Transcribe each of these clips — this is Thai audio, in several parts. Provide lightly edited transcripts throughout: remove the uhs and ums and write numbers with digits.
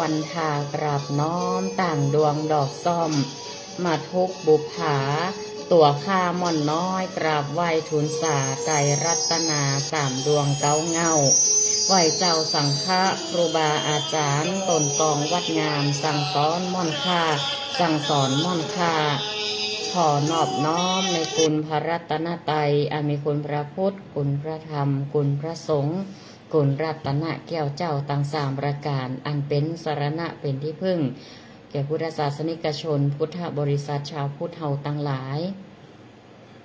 วันทากราบน้อมต่างดวงดอกซ่อมมาทุกบุภาตัวข้าม่อนน้อยกราบไหวทูลสาใจรัตนาสามดวงเก้าเงาไหวเจ้าสังฆะครูบาอาจารย์ตนกองวัดงามสั่งสอนม่อนค่าสั่งสอนม่อนค่าขอนอบน้อมในคุณพระรัตนตรัยอันมีคุณพระพุทธคุณพระธรรมคุณพระสงฆ์คุณรัตนะแก้วเจ้าต่างสามประการอันเป็นสรณะเป็นที่พึ่งแก่พุทธศาสนิกชนพุทธบริษัทชาวพุทธเฮาตั้งหลาย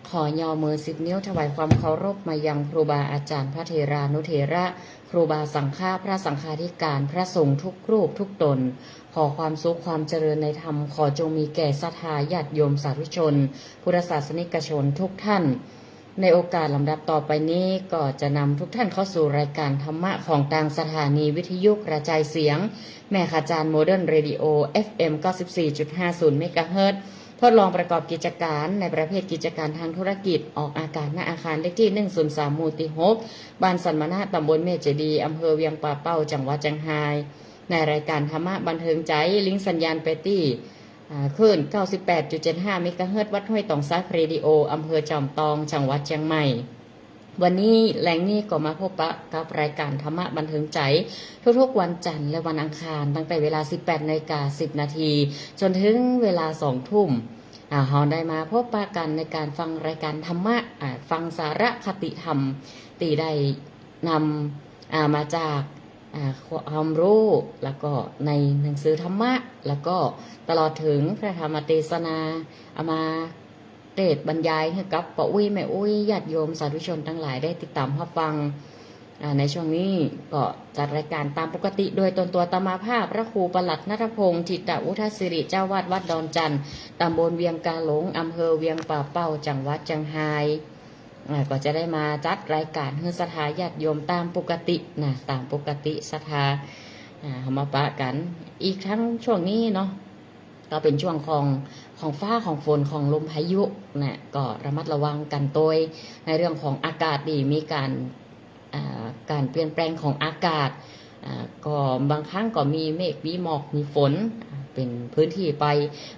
ขอย่อมือ10 นิ้วถวายความเคารพมายังครูบาอาจารย์พระเถรานุเถระครูบาสังฆาพระสังฆาธิการพระสงฆ์ทุกรูปทุกตนขอความสุขความเจริญในธรรมขอจงมีแก่ศรัทธาญาติโยมสาธุชนพุทธศาสนิกชนทุกท่านในโอกาสลำดับต่อไปนี้ก็จะนำทุกท่านเข้าสู่รายการธรรมะของทางสถานีวิทยุกระจายเสียงแม่ขจารย์โมเดิร์นเรดิโอ FM 94.50 เมกะเฮิรตซ์ทดลองประกอบกิจการในประเภทกิจการทางธุรกิจออกอากาศณอาคารเลขที่103หมู่ที่6บ้านสันมนาตำบลเมเจดีอำเภอเวียงป่าเป้าจังหวัดเชียงรายในรายการธรรมะบันเทิงใจลิงก์สัญญาณไปที่คลื่น 98.75 เมกะเฮิรตซ์วัดห้วยตองซักเรดิโออำเภอจอมตองจังหวัดเชียงใหม่วันนี้แหล่งนี้ก็มาพบปะกับรายการธรรมะบันเทิงใจทุกๆวันจันทร์และวันอังคารตั้งแต่เวลา 18:10 นาทีจนถึงเวลา 2 ทุ่มเราได้มาพบปะกันในการฟังรายการธรรมะฟังสาระคติธรรมตีได้นำมาจาก ความรู้แล้วก็ในหนังสือธรรมะแล้วก็ตลอดถึงพระธรรมเทศนาเอามาเทศบรรยายให้กับป้าอุ้ยแม่อุ้ยญาติโยมสาธุชนทั้งหลายได้ติดตามรับฟังในช่วงนี้ก็จัดรายการตามปกติโดยตนตัวตมาภาพพระครูประหลัดณัฐพงศ์จิตอุทัศิริเจ้าวาดวัดดอนจันทร์ตำบลเวียงกาหลงอำเภอเวียงป่าเป้าจังหวัดเชียงรายก็จะได้มาจัดรายการเฮือศรัทธาญาติโยมตามปกตินะตามปกติศรัทธามาปะกันอีกทั้งช่วงนี้เนาะก็เป็นช่วงของฟ้าของฝนของลมพายุนะก็ระมัดระวังกันโดยในเรื่องของอากาศดีมีการเปลี่ยนแปลงของอากาศก็บางครั้งก็มีเมฆมีหมอกมีฝนเป็นพื้นที่ไป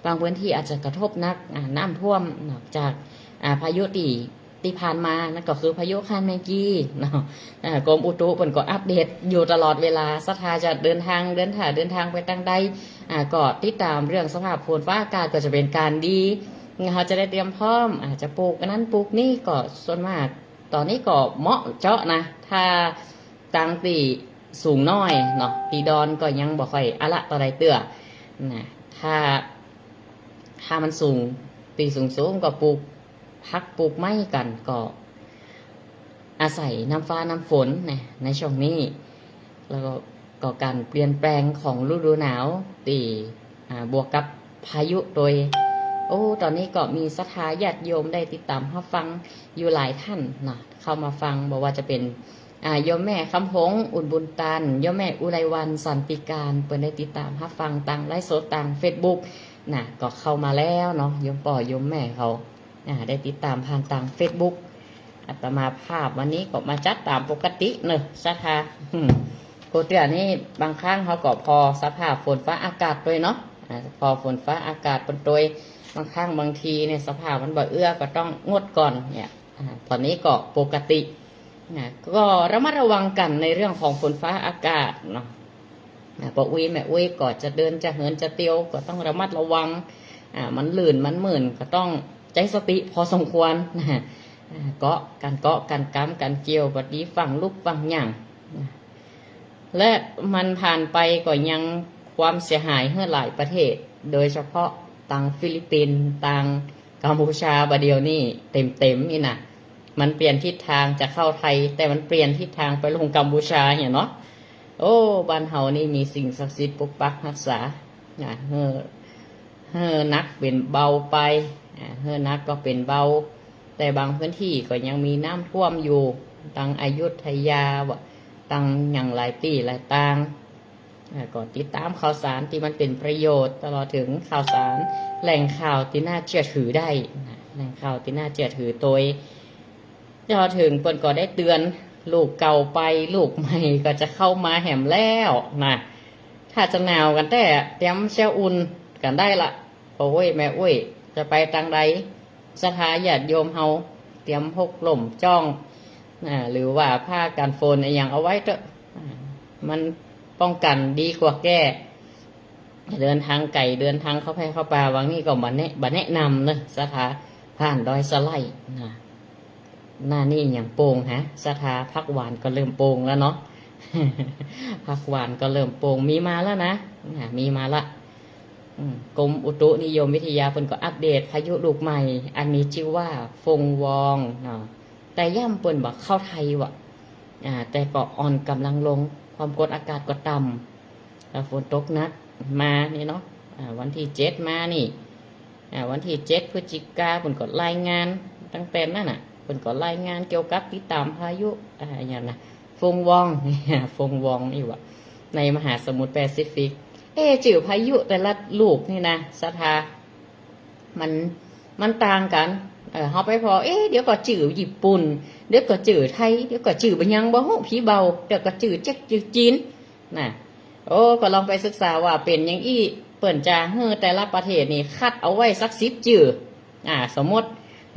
บางพื้นที่อาจจะกระทบนักน้ำท่วมนอกจากพายุที่ผ่านมานั่นก็คือพายุคานแมงกี้เนาะกรมอุตุเปิ่นก็อัปเดตอยู่ตลอดเวลาศรัทธาจะเดินทางไปทางใดก็ติดตามเรื่องสภาพฝนฟ้าอากาศก็จะเป็นการดีเขาจะได้เตรียมพร้อมอาจจะปลูกนั้นปลูกนี่ก็ส่วนมากตอนนี้ก็เหมาะเจาะนะถ้าตังตีสูงน้อยเนาะตีดอนก็ยังบ่ค่อยอะละต่อใดเตื้อนะถ้ามันสูงตีสูงก็ปลูกพักปลูกไม้กันก็อาศัยน้ำฟ้าน้ำฝนในช่วงนี้แล้วก็การเปลี่ยนแปลงของฤดูหนาวตีบวกกับพายุโดยตอนนี้ก็มีศรัทธาญาติโยมได้ติดตามรับฟังอยู่หลายท่านนะเข้ามาฟังบอกว่าจะเป็นโยมแม่คำพงอุ่นบุญตันโยมแม่อุไรวันสันติการเปิดได้ติดตามรับฟังต่างไลฟ์สดต่างเฟซบุ๊กนะก็เข้ามาแล้วเนาะโยมป่อโยมแม่เขาได้ติดตามผ่านต่างเฟซบุ๊กอาตมาภาพวันนี้ก็มาจัดตามปกติเนอะศรัทธาโคเตียนี่บางครั้งเขาก็พอสภาพฝนฟ้าอากาศด้วยเนาะพอฝนฟ้าอากาศเป็นโดยบางครั้งบางทีเนี่ยสภาพมันบ่เอื้อก็ต้องงดก่อนเนี่ยตอนนี้ก็ปกติก็ระมัดระวังกันในเรื่องของฝนฟ้าอากาศเนาะป้าอุ้ยแม่อุ้ยก็จะเดินจะเหินจะเตียวก็ต้องระมัดระวังมันลื่นมันหมื่นก็ต้องใจสติพอสมควรเกาะกันกำกันเกี่ยวบัดนี้ฟังลูกฟังหยั่งและมันผ่านไปก็ยังความเสียหายให้หลายประเทศโดยเฉพาะต่างฟิลิปปินส์ต่างกัมพูชาบาเดียวนี่เต็มนี่นะมันเปลี่ยนทิศทางจะเข้าไทยแต่มันเปลี่ยนทิศทางไปลงกัมพูชาเนาะบ้านเฮานี่มีสิ่งศักดิ์สิทธิ์ปกปักรักษาเฮ้อนักเป็นเบาไปเฮือนักก็เป็นเบาแต่บางพื้นที่ก็ยังมีน้ำท่วมอยู่ตังอยุธยาตังอย่างหลายที่หลายต่างก็ติดตามข่าวสารที่มันเป็นประโยชน์ตลอดถึงข่าวสารแหล่งข่าวที่น่าเชื่อถือได้แหล่งข่าวที่น่าเชื่อถือโดยตลอดถึงเปิ้นก็ได้เตือนลูกเก่าไปลูกใหม่ก็จะเข้ามาแหมแล้วนะถ้าจะหนาวกันแต่เตรียมเสื้ออุ่นกันได้ละโอ้ยแม่อุ้ยจะไปทางใดศรัทธาญาติโยมเฮาเตรียมพกล่มจ้องหรือว่าผ้ากันฝนอย่างเอาไว้เถอะมันป้องกันดีกว่าแก้เดินทางไก่เดินทางเข้าไปเข้าป่าวังนี้ก็บัแนะนำเลยศรัทธาผ่านดอยสไลด์หน้านี่อย่างโป่งศรัทธาพักหวานก็เริ่มโป่งแล้วเนาะ พักหวานก็เริ่มโป่งมีมาแล้วนะมีมาละกรมอุตุนิยมวิทยาเพิ่นก็อัปเดตพายุลูกใหม่อันนี้ชื่อว่าฟงวองแต่ย่ำเพิ่นบอกเข้าไทยวะแต่ก็อ่อนกำลังลงความกดอากาศก็ต่ำแล้วฝนตกหนักมานี่เนาะวันที่7มานี่วันที่7พฤศจิกาเพิ่นก็รายงานตั้งแต่นั้นเพิ่นก็รายงานเกี่ยวกับติดตามพายุอย่างนะฟงวอง ฟงวองนี่วะในมหาสมุทรแปซิฟิกจื่อพายุแต่ละลูกนี่นะศรัทธามันต่างกันเขาไปพอเดี๋ยวก็จื่อญี่ปุ่นเดี๋ยวก็จื่อไทยเดี๋ยวก็จื่อไปยังบ่ฮู้ผีเบาเดี๋ยวก็จื่อเจ๊กจื่อจีนน่ะก็ลองไปศึกษาว่าเป็นยังอี้เปิ่นจะแต่ละประเทศนี่คัดเอาไว้สัก10จื่อสมมติ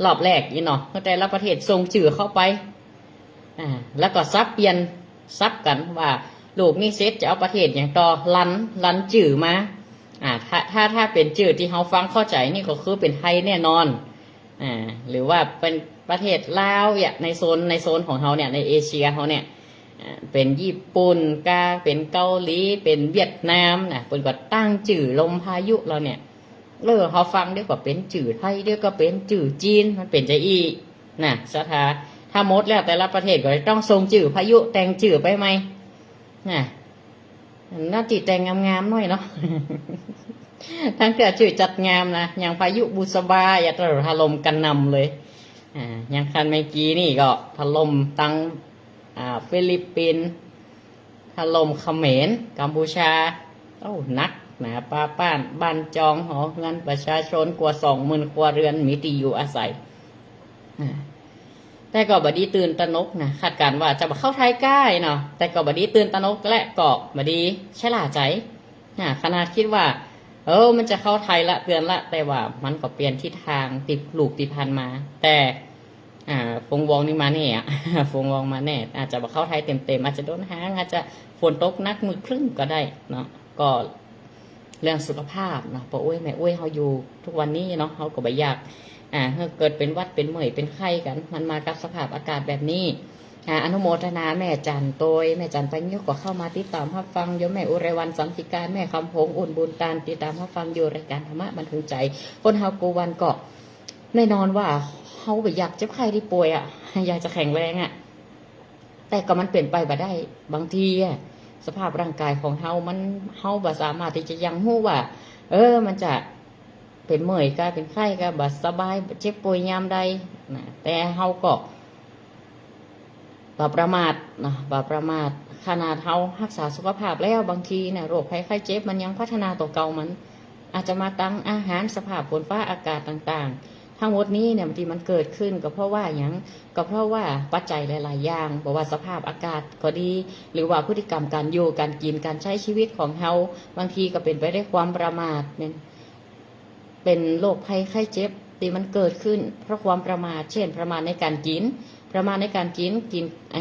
รอบแรกนี่เนาะแต่ละประเทศส่งจื่อเข้าไปแล้วก็ซับเปลี่ยนซับกันว่าลูกนี่เซตจะเอาประเทศอย่างต่อลันจื่อมาถ้าเป็นจื่อที่เขาฟังเข้าใจนี่ก็คือเป็นไทยแน่นอนหรือว่าเป็นประเทศลาวในโซนของเขาเนี่ยในเอเชียเขาเนี่ย เป็นญี่ปุ่นกาเป็นเกาหลีเป็นเวียดนามนะเปิ่นก็ตั้งจื่อลมพายุเราเนี่ยเขาฟังเดี๋ยวก็เป็นจื่อไทยเดี๋ยวก็เป็นจื่อจีนมันเป็นใจอีนะสถาถ้ามดแล้วแต่ละประเทศก็ต้องทรงจื่อพายุแต่งจื่อไปไหมนะน่าติดแต่งงามๆหน่อยเนาะ ทั้งเกิดจื่อจัดงามนะอย่างพายุบุษบาอย่าถล่มกันนำเลยอย่างคันเมื่อกี้นี่ก็ถล่มตั้งฟิลิปปินส์ถล่มเขมรกัมพูชานักนะป้าป้านบ้านจองหอเงินประชาชนกว่า20,000 ครัวเรือนมีที่อยู่อาศัยแต่ก็บดีตื่นตระหนกนะคาดการว่าจะมาเข้าไทยใกล้เนาะแต่ก็บดีตื่นตระหนกและก็บดีฉลาดใจขนาดคิดว่ามันจะเข้าไทยละเตือนละแต่ว่ามันก็เปลี่ยนทิศทางติดลูกติดพันมาแต่ฟงวองนี่มาแน่ฟงวองมาแน่อาจจะมาเข้าไทยเต็มๆอาจจะโดนหางอาจจะฝนตกนักมือครึ่งก็ได้เนาะก็เรื่องสุขภาพเนาะเพราะแม่เขาอยู่ทุกวันนี้เนาะเขาก็ไม่อยากเกิดเป็นวัดเป็นเหมยเป็นไข้กันมันมากับสภาพอากาศแบบนี้อนุโมทนาแม่จันโตยแม่จันไปยุกก็เข้ามาติดตามรับฟังโยมแม่อุไรวันสัมติการแม่คำพงอุ่นบุญตาลติดตามรับฟังอยู่รายการธรรมะบันเทิงใจคนเฮากูวันก็แน่นอนว่าเฮาอยากเจ็บไข้ที่ป่วยอยากจะแข็งแรงแต่ก็มันเปลี่ยนไปบ่ได้บางทีสภาพร่างกายของเฮาบ่สามารถที่จะยังรู้ว่ามันจะเป็นเมื่อยก็เป็นไข้ก็บ่สบายเจ็บป่วยยามใดนะแต่เฮาก็บ่ประมาทนะบ่ประมาทขนาดเฮารักษาสุขภาพแล้วบางทีเนี่ยโรคภัยไข้เจ็บมันยังพัฒนาต่อเก่ามันอาจจะมาตั้งอาหารสภาพฝนฟ้าอากาศต่างๆทั้งหมดนี้เนี่ยบางทีมันเกิดขึ้นก็เพราะว่าอย่างก็เพราะว่าปัจจัยหลายๆอย่างบอกว่าสภาพอากาศก็ดีหรือว่าพฤติกรรมการอยู่การกินการใช้ชีวิตของเฮาบางทีก็เป็นไปด้วยความประมาทเป็นโรคภัยไข้เจ็บที่มันเกิดขึ้นเพราะความประมาทเช่นประมาทในการกินประมาณในการกิน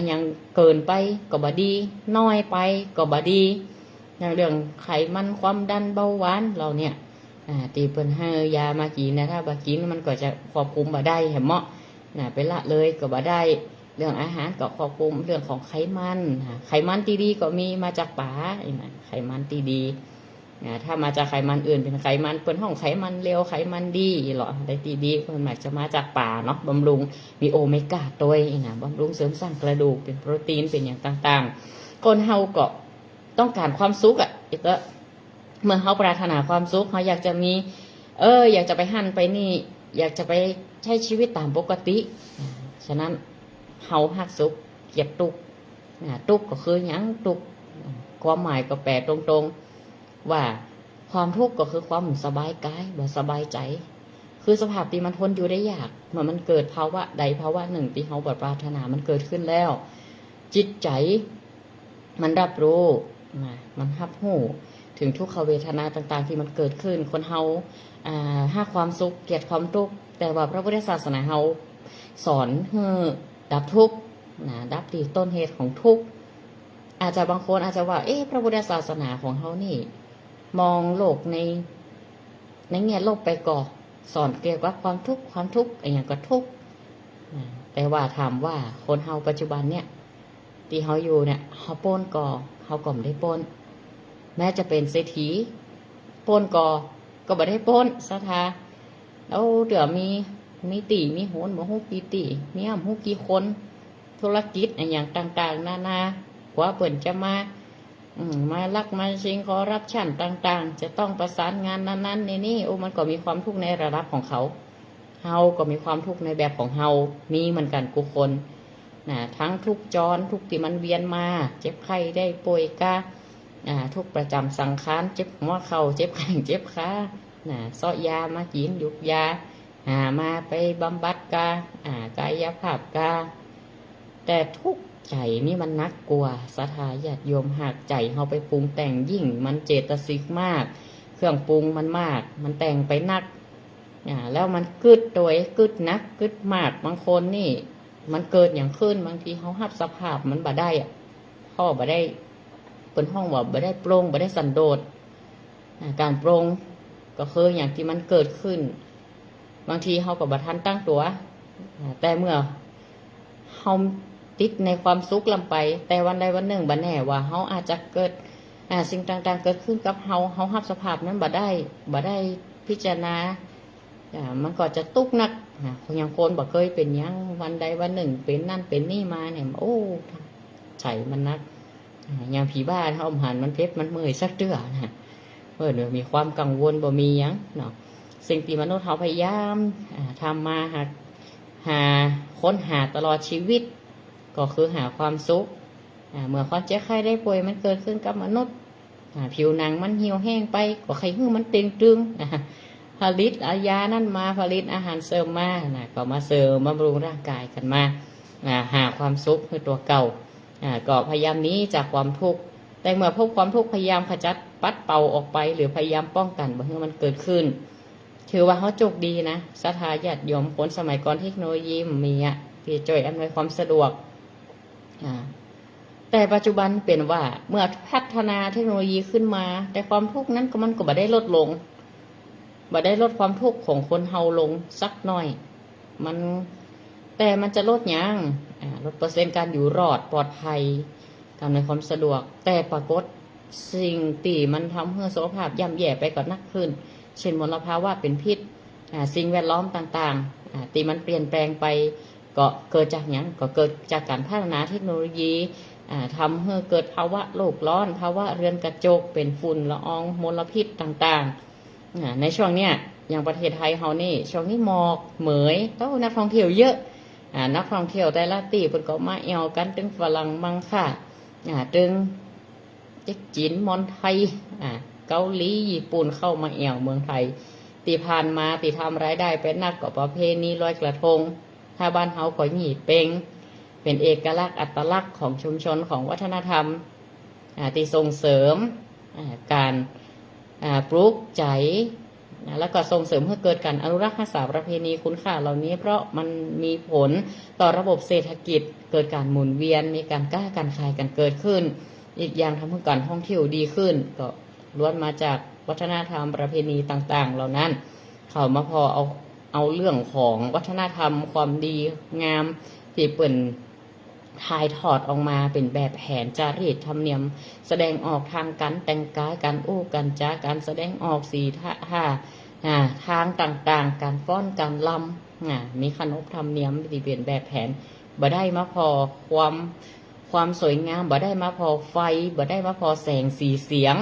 อย่างเกินไปก็บ่ดีน้อยไปก็บ่ดีอย่างเรื่องไขมันความดันเบาหวานเราเนี่ยตีเปิ้นให้ยามากินนะถ้าบ่กินมันก็จะควบคุมบ่ได้เห็นเหมาะไปละเลยก็บ่ได้เรื่องอาหารก็ควบคุมเรื่องของไขมันที่ดีก็มีมาจากป่าไขมันที่ดีถ้ามาจากไขมันอื่นเป็นไขมันเปิ้นห้องไขมันเลวไขมันดีหรอได้ที่ดีเปิ้นจะมาจากป่าเนาะบำรุงมีโอเมก้าตัวบำรุงเสริมสร้างกระดูกเป็นโปรตีนเป็นอย่างต่างๆคนเฮาก็ต้องการความสุขอีกแล้วเมื่อเฮาปรารถนาความสุขเฮาอยากจะมีอยากจะไปหั่นไปนี่อยากจะไปใช้ชีวิตตามปกติฉะนั้นเฮาฮักสุขเกลียดทุกข์ทุกข์ก็คือหยังทุกข์ความหมายก็แปลตรงๆว่าความทุกข์ก็คือความสบายกายบ่สบายใจคือสภาพที่มันทนอยู่ได้ยากเมื่อมันเกิดภาวะใดภาวะหนึ่งที่เฮาบ่ปรารถนามันเกิดขึ้นแล้วจิตใจมันรับรู้มันรับรู้ถึงทุกขเวทนาต่างๆที่มันเกิดขึ้นคนเฮาหาความสุขเกลียดความทุกข์แต่ว่าพระพุทธศาสนาเฮาสอนให้ดับทุกข์ดับที่ต้นเหตุของทุกข์อาจจะบางคนอาจจะว่าพระพุทธศาสนาของเฮานี่มองโลกในแง่ลบไปก่อสอนเกี่ยวกับความทุกข์อย่างก็ทุกข์แต่ว่าถามว่าคนเฮาปัจจุบันเนี่ยที่เฮาอยู่เนี่ยเฮาป้นก่อเฮาก็ไม่ได้ป้นแม้จะเป็นเศรษฐีป้นก็ไม่ได้ป้นศรัทธาแล้วเดี๋ยวมีตีมีโหนบ่ฮู้กี่ตีมีอ้ำฮู้กี่คนธุรกิจอย่างต่างๆนานาว่าเปิ่นจะมาลักมาชิงคอร์รัปชันต่างๆจะต้องประสานงานนั้นๆนี่มันก็มีความทุกข์ในระดับของเขาเฮาก็มีความทุกข์ในแบบของเฮามีเหมือนกันทุกคนทั้งทุกจรทุกที่มันเวียนมาเจ็บไข้ได้ป่วยกะทุกประจำสังขารเจ็บหัวเข่าเจ็บแข้งเจ็บขาซ้อยามากินยุกยามาไปบำบัดกากายภาพกาแต่ทุกใจนี่มันนักกลัวศรัทธาญาติโยมหากใจเขาไปปรุงแต่งยิ่งมันเจตสิกมากเครื่องปรุงมันมากมันแต่งไปนักแล้วมันกึดโดยกึดนักกึดมากบางคนนี่มันเกิดอย่างขึ้นบางทีเขาหับสภาพมันบ่ได้ข้อบ่ได้เป็นห้องว่าบ่ได้โปร่งบ่ได้สันโดษการโปร่งก็คืออย่างที่มันเกิดขึ้นบางทีเขาก็บ่ทันตั้งตัวแต่เมื่อเขา ติดในความสุขลำไปแต่วันใดวันหนึ่งบัดแน่ว่าเฮาอาจจะเกิดสิ่งต่างๆเกิดขึ้นกับเฮารับสภาพนั้นบ่ได้พิจารณามันก็จะตุกนักอย่างคนบ่เคยเป็นยังวันใดวันหนึ่งเป็นนั่นเป็นนี่มาเนี่ยโอ้ใจมันนักอย่างผีบ้าเฮาหันมันเพชรมันเมื่อยสักเตื้อนะมีความกังวลบ่มีหยังเนาะสิ่งที่มนุษย์เฮาพยายามทำมาหาค้นหาตลอดชีวิตก็คือหาความสุขเมื่อความเจ็บไข้ได้ป่วยมันเกิดขึ้นกับมนุษย์ผิวหนังมันเหี่ยวแห้งไปก็ไข้หื้อมันตึงผลิตยานั่นมาผลิตอาหารเสริมมาก็มาเสริมบำรุงร่างกายกันมาหาความสุขคือตัวเก่าก็พยายามหนี้จากความทุกข์แต่เมื่อพบความทุกข์พยายามขจัดปัดเป่าออกไปหรือพยายามป้องกันบ่ให้มันเกิดขึ้นถือว่าเขาโชคดีนะศรัทธาญาติโยมคนสมัยก่อนเทคโนโลยีมีที่ช่วยอำนวยความสะดวกแต่ปัจจุบันเป็นว่าเมื่อพัฒนาเทคโนโลยีขึ้นมาแต่ความทุกข์นั้นมันก็บ่ได้ลดลงบ่ได้ลดความทุกข์ของคนเฮาลงสักหน่อยแต่มันจะลดยังลดเปอร์เซ็นต์การอยู่รอดปลอดภัยทำในความสะดวกแต่ปรากฏสิ่งที่มันทำให้สุขภาพย่ำแย่ไปก็นักขึ้นเช่นมลภาวะเป็นพิษสิ่งแวดล้อมต่างๆที่มันเปลี่ยนแปลงไปก็เกิดจากอย่างก็เกิดจากการพัฒนาเทคโนโลยีทำให้เกิดภาวะโลกร้อนภาวะเรือนกระจกเป็นฝุ่นละอองมลพิษต่างๆในช่วงเนี้ยอย่างประเทศไทยเฮานี่ช่วงนี้หมอกเหมยต้องนักท่องเที่ยวเยอะนักท่องเที่ยวแต่ละตีเพิ่นก็มาแอวกันถึงฝรั่งมังค่าถึงจีนมอนไทยเกาหลีญี่ปุ่นเข้ามาแอวเมืองไทยตีผ่านมาตีทำรายได้เป็นนักก็ประเพณีลอยกระทงถ้าบ้านเฮาก็หยี่เป็งเป็นเอกลักษณ์อัตลักษณ์ของชุมชนของวัฒนธรรมที่ส่งเสริมการปลูกใจแล้วก็ส่งเสริมให้เกิดการอนุรักษ์รักษาประเพณีคุณค่าเหล่านี้เพราะมันมีผลต่อระบบเศรษฐกิจเกิดการหมุนเวียนมีการค้าการขายกันเกิดขึ้นอีกอย่างทำให้การท่องเที่ยวดีขึ้นก็ล้วนมาจากวัฒนธรรมประเพณีต่างๆเหล่านั้นเขามาพอเอาเรื่องของวัฒนธรรมความดีงามที่เปิ่นถ่ายทอดออกมาเป็นแบบแผนจารีตธรรมเนียมแสดงออกทางการแต่งกายการอู้การจาการแสดงออกสีท่าทางต่างๆการฟ้อนการลำมีขนบธรรมเนียมที่เป็นแบบแผนบ่ได้มาพอความสวยงามบ่ได้มาพอไฟบ่ได้มาพอแสงสีเสียง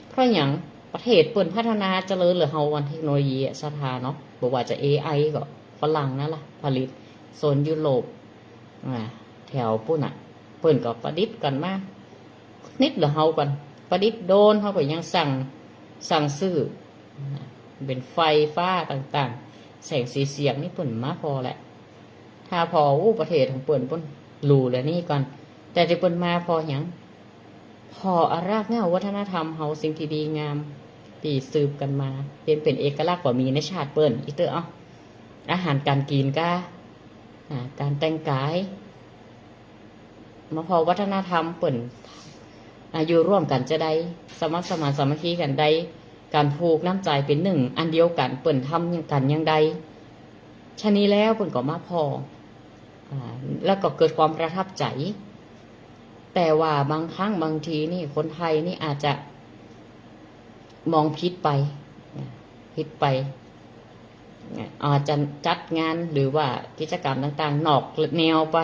เพราะอย่างประเทศเปิ่นพัฒนาเจริญหรือเฮาวันเทคโนโลยีสถาเนาะบอกว่าจะ AI ก็ฝรั่งนั่นล่ะผลิตโซนยุโรปแถวปุ่นเปิ่นก็ประดิษฐ์กันมานิดหรือเฮากันประดิษฐ์โดนเฮาก็ยังสั่งซื้อเป็นไฟฟ้าต่างๆแสงสีเสียงนี่เปิ่นมาพอแหละถ้าพอประเทศของเปิ่นรู้แล้วนี่ก่อนแต่ที่เปิ่นมาพอหยังพอรากเหง้าวัฒนธรรมเฮาสิ่งที่ดีงามที่สืบกันมาเป็นเอกลักษณ์กว่ามีในชาติเปิ่นอีเตออาหารการกินการแต่งกายมาพอวัฒนธรรมเปิ่นอยู่ร่วมกันจะได้สมัครสมานสามัคคีกันได้การผูกน้ำใจเป็นหนึ่งอันเดียวกันเปิ่นทำอย่างกันอย่างใดชะนี้แล้วเปิ่นก็มาพอแล้วก็เกิดความประทับใจแต่ว่าบางครั้งบางทีนี่คนไทยนี่อาจจะมองผิดไปอาจจะจัดงานหรือว่ากิจกรรมต่างๆนอกแนวไป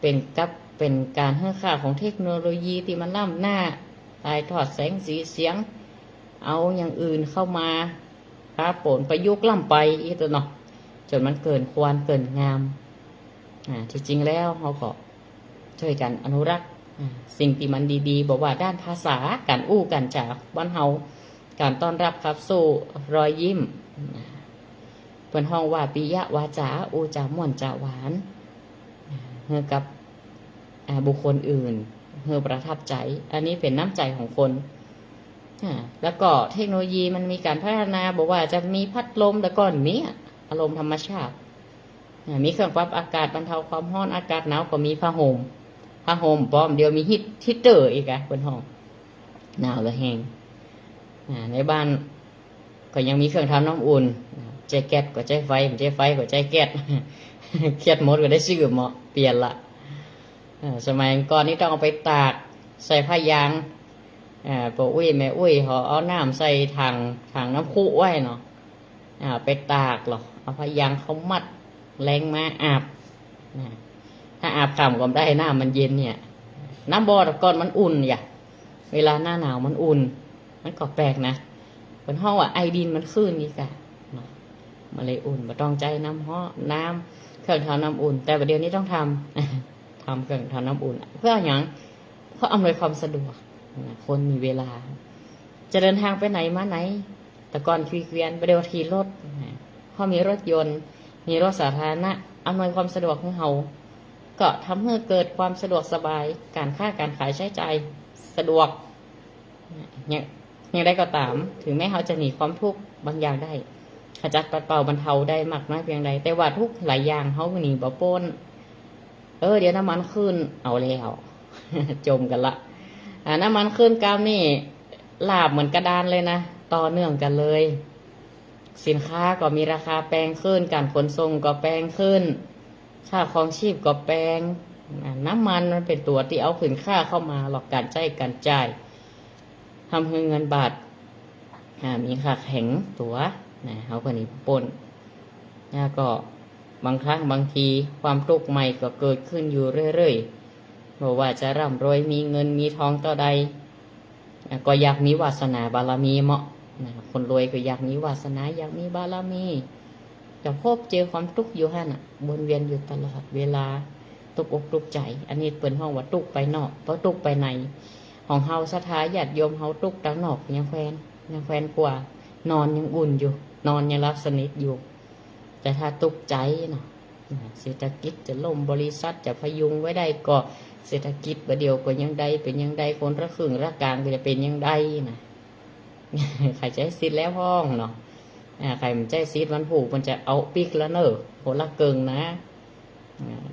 เป็นการให้ค่าของเทคโนโลยีที่มันล้ำหน้าถ่ายทอดแสงสีเสียงเอาอย่างอื่นเข้ามาโผลประยุกต์ล้ำไปอีกตัวเนาะจนมันเกินควรเกินงามที่จริงแล้วเขาก็ช่วยกันอนุรักษ์สิ่งที่มันดีๆบอกว่าด้านภาษาการอู้กันจากบ้านเฮาการต้อนรับครับสู่รอยยิ้มเพิ่นห้องว่าปิยะวาจาอูจาม่วนจาหวานเฮอกับบุคคลอื่นเฮอประทับใจอันนี้เป็นน้ำใจของคนแล้วก็เทคโนโลยีมันมีการพัฒนาบอกว่าจะมีพัดลมแต่ก่อนนี้อารมณ์ธรรมชาติมีเครื่องปรับอากาศบรรเทาความร้อนอากาศหนาวก็มีผ้าห่มพร้อมเดียวมีฮีตเตอร์อีกบนห้องหนาวและแห้งในบ้านก็ยังมีเครื่องทำน้ำอุ่นใจแก๊สก็ใจไฟก็ใจแก๊สเครียดหมดก็ได้ซื้อเหมาะเปลี่ยนละ สมัยก่อนนี่ต้องเอาไปตากใส่ผ้ายางปู่อุ้ยแม่อุ้ยเขาเอาน้ำใส่ถังน้ำคุไว้เนาะไปตากหรอเอาผ้ายางเขามัดแรงมาอาบถ้าอาบต่ำก็ได้น้ำมันเย็นเนี่ยน้ำบ่อตะกอนมันอุ่นอย่าเวลาหน้าหนาวมันอุ่นมันก็แปลกนะเป็นห้องว่าไอดินมันขึ้นนี่กะมาเลยอุ่นมาต้องใจน้ำห้อน้ำเครื่องทำน้ำอุ่นแต่ประเดี๋ยวนี้ต้องทำ ทำเครื่องทำน้ำอุ่นเพื่ออย่างเพื่ออำนวยความสะดวกคนมีเวลาจะเดินทางไปไหนมาไหนแต่ก่อนขี่เกวียนไปเดี๋ยวขี่รถพอมีรถยนต์มีรถสาธารณะอำนวยความสะดวกให้เราก็ทำให้เกิดความสะดวกสบายการค้าการขายใช้จ่ายสะดวกอย่างไรก็ตามถึงแม้เขาจะหนีความทุกข์บางอย่างได้ขจัดปัดเป่าบรรเทาได้มากน้อยเพียงใดแต่ว่าทุกหลายอย่างเขาหนีบ่พ้นเดี๋ยวน้ำมันขึ้นเอาแล้ว จมกันละน้ำมันขึ้นกามนี่ลาบเหมือนกระดานเลยนะต่อเนื่องกันเลย สินค้าก็มีราคาแพงขึ้นการขนส่งก็แพงขึ้นค่าครองชีพก็แพงน้ำมันเป็นตัวที่เอาขึ้นค่าเข้ามาหลอกการจ่ายทำให้เงินบาทมีค่าแข็งตัวเขาก็นี่ปนแล้วก็บางครั้งบางทีความทุกข์ใหม่ก็เกิดขึ้นอยู่เรื่อยๆบอกว่าจะร่ำรวยมีเงินมีทองต่อใดก็อยากมีวาสนาบารมีเหมาะคนรวยก็อยากมีวาสนาอยากมีบารมีจะพบเจอความทุกข์อยู่ฮะน่ะวนเวียนอยู่ตลอดเวลาตุกอกตุกใจอันนี้เปิดห้องว่าตุกไปนอกเพราะตุกไปในของเฮาสถาญาติโยมเฮาตุกตั้งนอกยังแควนกว่านอนยังอุ่นอยู่นอนยังรับสนิทอยู่แต่ถ้าตุกใจเนาะเศรษฐกิจจะล่มบริษัทจะพยุงไว้ได้ก็เศรษฐกิจประเดี๋ยวก็ยังได้เป็นยังได้คนละครึ่งละกลางก็จะเป็นยังได้นะใครใจซิดแล้วห้องเนาะใครมันใจซิดมันผูกมันจะเอาปิกแล้วเนอะคนละเกิงนะ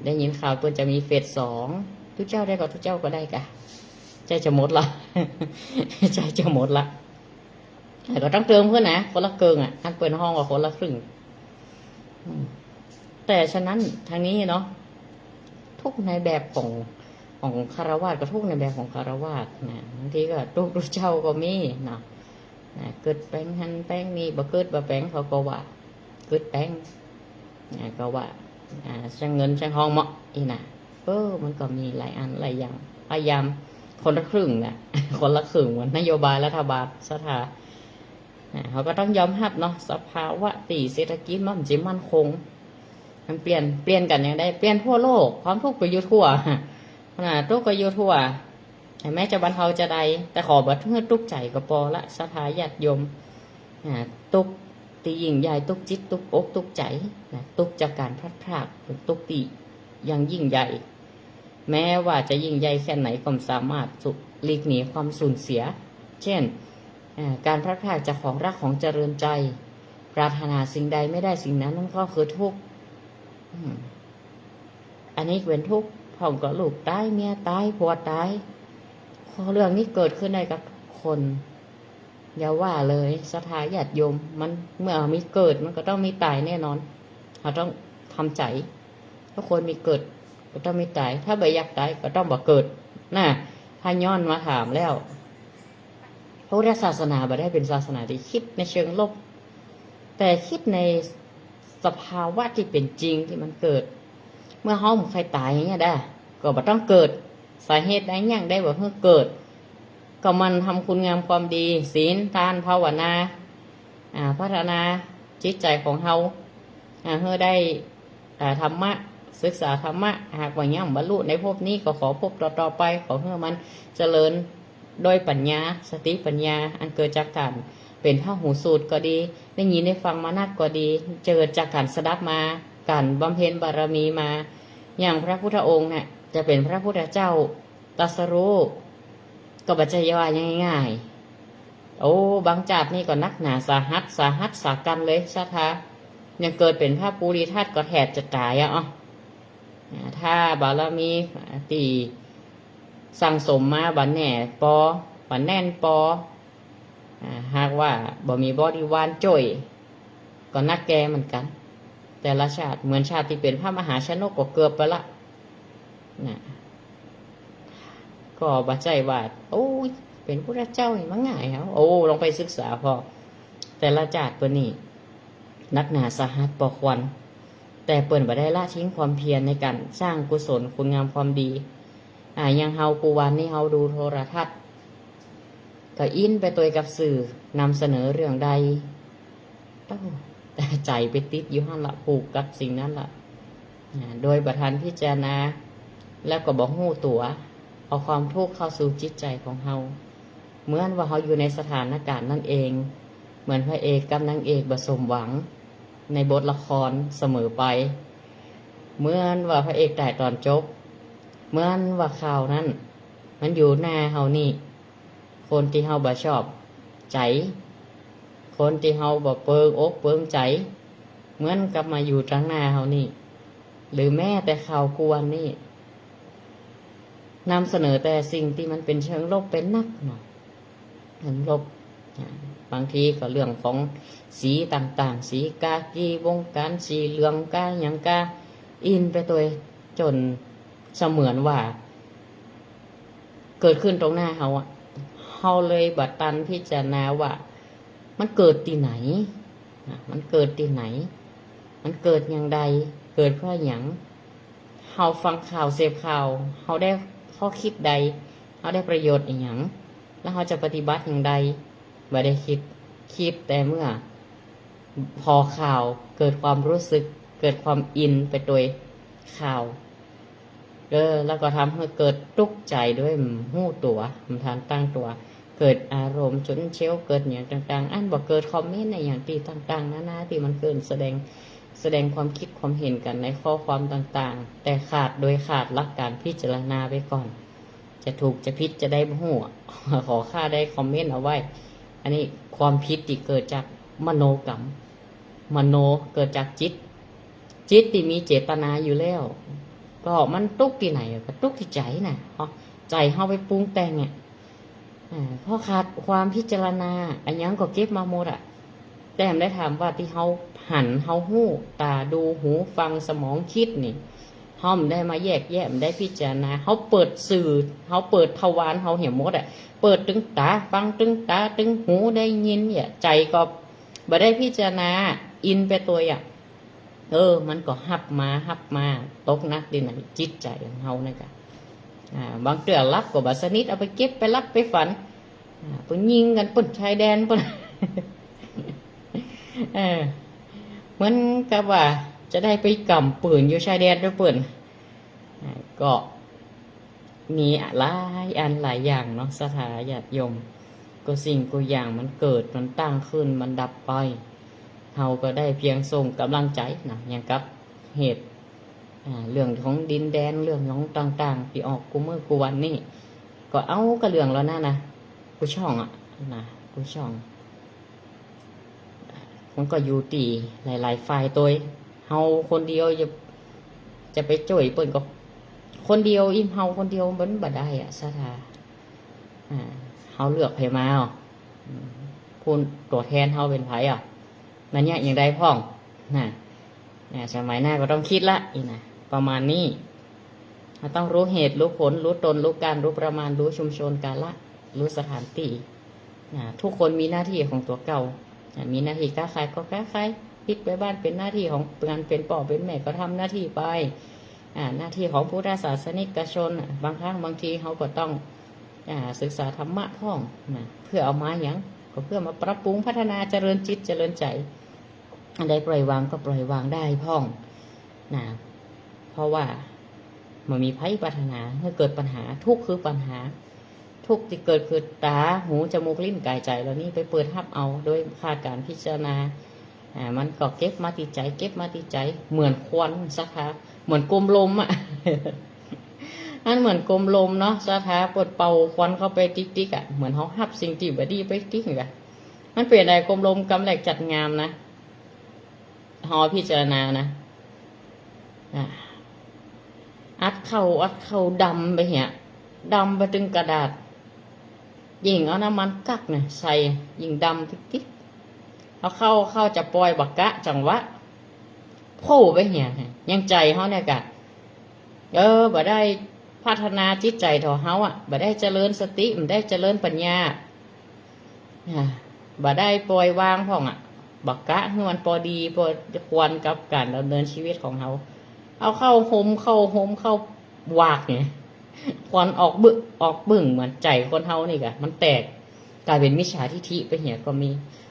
ได้ยินข่าวตัวจะมีเฟส2ทุกเจ้าได้ก็ทุกเจ้าก็ได้กะใจจะหมดละ ใจจะหมดละแต่ก็ต้องเติมเพื่อนนะคนละเกิงอันเปิดห้องกับคนละครึ่งแต่ฉะนั้นทางนี้เนาะทุกในแบบของคารวะก็ทุกในแบบของคารวะนะบางทีก็ทุกเจ้าก็มีเนาะเกิดแป้งหันแป้งนี่บ่เกิดบ่แป้งเขาก็ว่าเกิดแป้งก็ว่าช่างเงินช่างทองเหมาะอีน่ะมันก็มีหลายอันหลายอย่างพยายามคนละครึ่งนะ คนละครึ่งเหมือนนโยบายรัฐบาลสถาเขาก็ต้องยอมรับเนาะสภาวะตีเศรษฐกิจมันจะมั่นคงมันเปลี่ยนกันอย่างได้เปลี่ยนทั่วโลกความทุกข์ก็อยู่ทั่วทุกข์ก็อยู่ทั่วแม้จะบรรเทาจะใดแต่ขอบัดเพื่อตุกใจก็พอละสถาญาติโยมตุกตียิ่งใหญ่ตุกจิตตุกอกตุกใจตุกจากการพลัดพรากเป็นตุกตียังยิ่งใหญ่แม้ว่าจะยิ่งใหญ่แค่ไหนก็สามารถหลีกหนีความสูญเสียเช่นการพลัดพรากจากของรักของเจริญใจปรารถนาสิ่งใดไม่ได้สิ่งนั้นนั่นก็คือทุกข์อันนี้เป็นทุกข์พ่อก็ลูกตายเมียตายผัวตายเรื่องนี้เกิดขึ้นได้กับคนอย่าว่าเลยศรัทธาญาติโยมมันเมื่อมีเกิดมันก็ต้องมีตายแน่นอนเราต้องทำใจถ้าคนมีเกิดก็ต้องมีตายถ้าไม่อยากตายก็ต้องบ่เกิดน่ะพาย้อนมาถามแล้วพระพุทธศาสนาบ่ได้เป็นศาสนาที่คิดในเชิงลบแต่คิดในสภาวะที่เป็นจริงที่มันเกิดเมื่อเฮาใครตายอย่างเงี้ยได้ก็บ่ต้องเกิดสาเหตุใดอย่างได้บ่เพื่อเกิดก็มันทำคุณงามความดีศีลทานภาวนาพัฒนาจิตใจของเฮาเพื่อได้ธรรมะศึกษาธรรมะหากว่าย่ำบรรลุในภพนี้ก็ขอภพต่อไปขอเพื่อมันเจริญโดยปัญญาสติปัญญาอันเกิดจากการเป็นพหูสูตรก็ดีได้ยินได้ฟังมานักก็ดีเจอจากการสดับมาการบำเพ็ญบารมีมาอย่างพระพุทธองค์เนี่ยจะเป็นพระพุทธเจ้าตรัสรู้ก็บัจจัยว่าง่ายๆโอ้บางจัดนี่ก็นักหนาสาหัสสากันเลยชาทายังเกิดเป็นพระปุริทัตก็แทบจะตายถ้าบารมีตีสั่งสมมาบันแหน่บันแน่นหากว่าบ่มีบริวารจ่อยก็นักแกเหมือนกันแต่ละชาติเหมือนชาติที่เป็นพระมหาชนกก็เกือบไปละ ก็บ่ใจว่าโอ้ยเป็นพระเจ้านี่มันง่ายครับโอ้ลองไปศึกษาพอแต่ละจาดเปิ้นนี่นักหนาสาหัสปอกควันแต่เปิ้นบ่ได้ละทิ้งความเพียรในการสร้างกุศลคุณงามความดีอย่างเฮากูวันนี้เฮาดูโทรทัศน์ก็อินไปตัวกับสื่อนำเสนอเรื่องใดแต่ใจไปติดอยู่หั่นละผูกกับสิ่งนั้นละโดยประธานพิจารณาแล้วก็บอกหู้ตัวเอาความทุกข์เข้าสู่จิตใจของเฮาเหมือนว่าเฮาอยู่ในสถานการณ์นั่นเองเหมือนพระเอกกับนางเอกบ่สมหวังในบทละครเสมอไปเหมือนว่าพระเอกตายตอนจบเหมือนว่าข่าวนั้นมันอยู่หน้าเฮานี่คนที่เฮาบ่ชอบใจคนที่เฮาบ่เปิงอกเปิงใจเหมือนกับมาอยู่ตรงหน้าเฮานี่หรือแม้แต่ข่าวกวนนี่นำเสนอแต่สิ่งที่มันเป็นเชิงลบเป็นนักหน่อยเชิงลบบางทีก็เรื่องของสีต่างๆสีกากีวงการสีเหลืองกาหยังกาอินไปตัวจนเสมือนว่าเกิดขึ้นตรงหน้าเฮาเฮาเลยบัดตันพิจารณาว่ามันเกิดที่ไหนมันเกิดที่ไหนมันเกิดอย่างใดเกิดเพราะหยังเฮาฟังข่าวเสพข่าวเฮาได้ข้อคิดใดเฮาได้ประโยชน์อย่างหยังแล้วเฮาจะปฏิบัติอย่างใดบ่ได้คิดแต่เมื่อพอข่าวเกิดความรู้สึกเกิดความอินไปโดยข่าวแล้วก็ทำให้เกิดตุกใจด้วยหู้ตัวมันทานตั้งตัวเกิดอารมณ์ฉุนเฉียวเกิดอย่างต่างๆอันบอกเกิดคอมเมนต์ในอย่างที่ต่างๆนานาที่มันเกินแสดงความคิดความเห็นกันในข้อความต่างๆแต่ขาดหลักการพิจารณาไปก่อนจะถูกจะผิดจะได้หู้ขอค่าได้คอมเมนต์เอาไว้อันนี้ความผิดที่เกิดจากมโนกรรมมโนเกิดจากจิตที่มีเจตนาอยู่แล้วก็มันตุกที่ไหนก็ตุกที่ใจน่ะใจเฮาไปปรุงแต่งเนี่ยเพราะขาดความพิจารณาอันยังก็เก็บมาหมดแต่ได้ถามว่าที่เฮาหันเฮาหู้ตาดูหูฟังสมองคิดนี่เฮาได้มาแยกแยะได้พิจารณาเฮาเปิดสื่อเฮาเปิดทวารเฮาเห็นหมดเปิดตึงตาฟังตึงตาตึงหูได้ยินเนี่ยใจก็บ่ได้พิจารณาอินไปตัวมันก็หับมาตกนักดินจิตใจของเฮานี่กะบางเตือรับก็บ่สนิทเอาไปเก็บไปรับไปฝันเพิ่นยิงกันปุ่นชายแดนปุ่นเหมือนกับว่าจะได้ไปกำปืนอยู่ชายแดนด้วยปืนก็มีหลายอันหลายอย่างเนาะสถาญาติโยมก็สิ่งก็อย่างมันเกิดมันตั้งขึ้นมันดับไปเฮาก็ได้เพียงส่งกำลังใจนะอย่างกับเหตุเรื่องของดินแดนเรื่องของต่างๆที่ออกกูมือกูวันนี่ก็เอากระเรื่องแล้วนะกูช่องนะกูช่องมันก็อยู่ตีหลายๆฝ่ายตัวเฮาคนเดียวจะไปจ่วยเปิ้นก็คนเดียวอิ่มเฮาคนเดียวมันบ่ได้สถาเฮาเลือกไผมาพูดตัวแทนเฮาเป็นไผนั่นเนี่ยอย่างใดพ่องสมัยหน้าก็ต้องคิดละประมาณนี้เราต้องรู้เหตุรู้ผลรู้ตนรู้การรู้ประมาณรู้ชุมชนกาละรู้สถานที่ทุกคนมีหน้าที่ของตัวเก่ามีหน้าที่ค้าขายก็ค้าขายพิษไปบ้านเป็นหน้าที่ของงานเป็นป่อเป็นแม่ก็ทำหน้าที่ไปหน้าที่ของพุทธศาสนิกชนบางครั้งบางทีเขาก็ต้องศึกษาธรรมะพ่องเพื่อเอามาอย่างก็เพื่อมาปรับปรุงพัฒนาเจริญจิตเจริญใจอันใดปล่อยวางก็ปล่อยวางได้พ่องเพราะว่ามันมีภัยปัญหาเมื่อเกิดปัญหาทุกข์คือปัญหาทุกข์ที่เกิดคือตาหูจมูกลิ้นกายใจแล้วนี่ไปเปิดทับเอาโดยขาดการพิจารณามันก็เก็บมาติดใจเหมือนควันสักคะเหมือนกลมลมนั่นเหมือนกลมลมเนาะสถาปดเป่าควันเข้าไปติ๊กเหมือนเขาหับสิ่งที่บดีไปติ๊กมันเปลี่ยนอะไรกลมลมกำแหลกจัดงามนะหอพิจารณานะอัดเข่าดำไปเหี้ยดำไปถึงกระดาษยิงเอาน้ำมันกักเนี่ยใส่ยิงดำติ๊กเอาเข้าจะปล่อยบักกะจังวะโผล่ไปเหี้ยยังใจเขาเนี่ยกะบ่ได้ พัฒนาจิตใจของเฮาบ่ได้เจริญสติบ่ได้เจริญปัญญาบ่ได้ปล่อยวางพ่องบักกะให้มันพอดีพอควรกับการดำเนินชีวิตของเฮาเอาเข้าโฮมเข้าวากเนี่ยควันออกบึ่งเหมือนใจคนเฮานี่กะมันแตกกลายเป็นมิจฉาทิฐิไปเหี่ยก็มี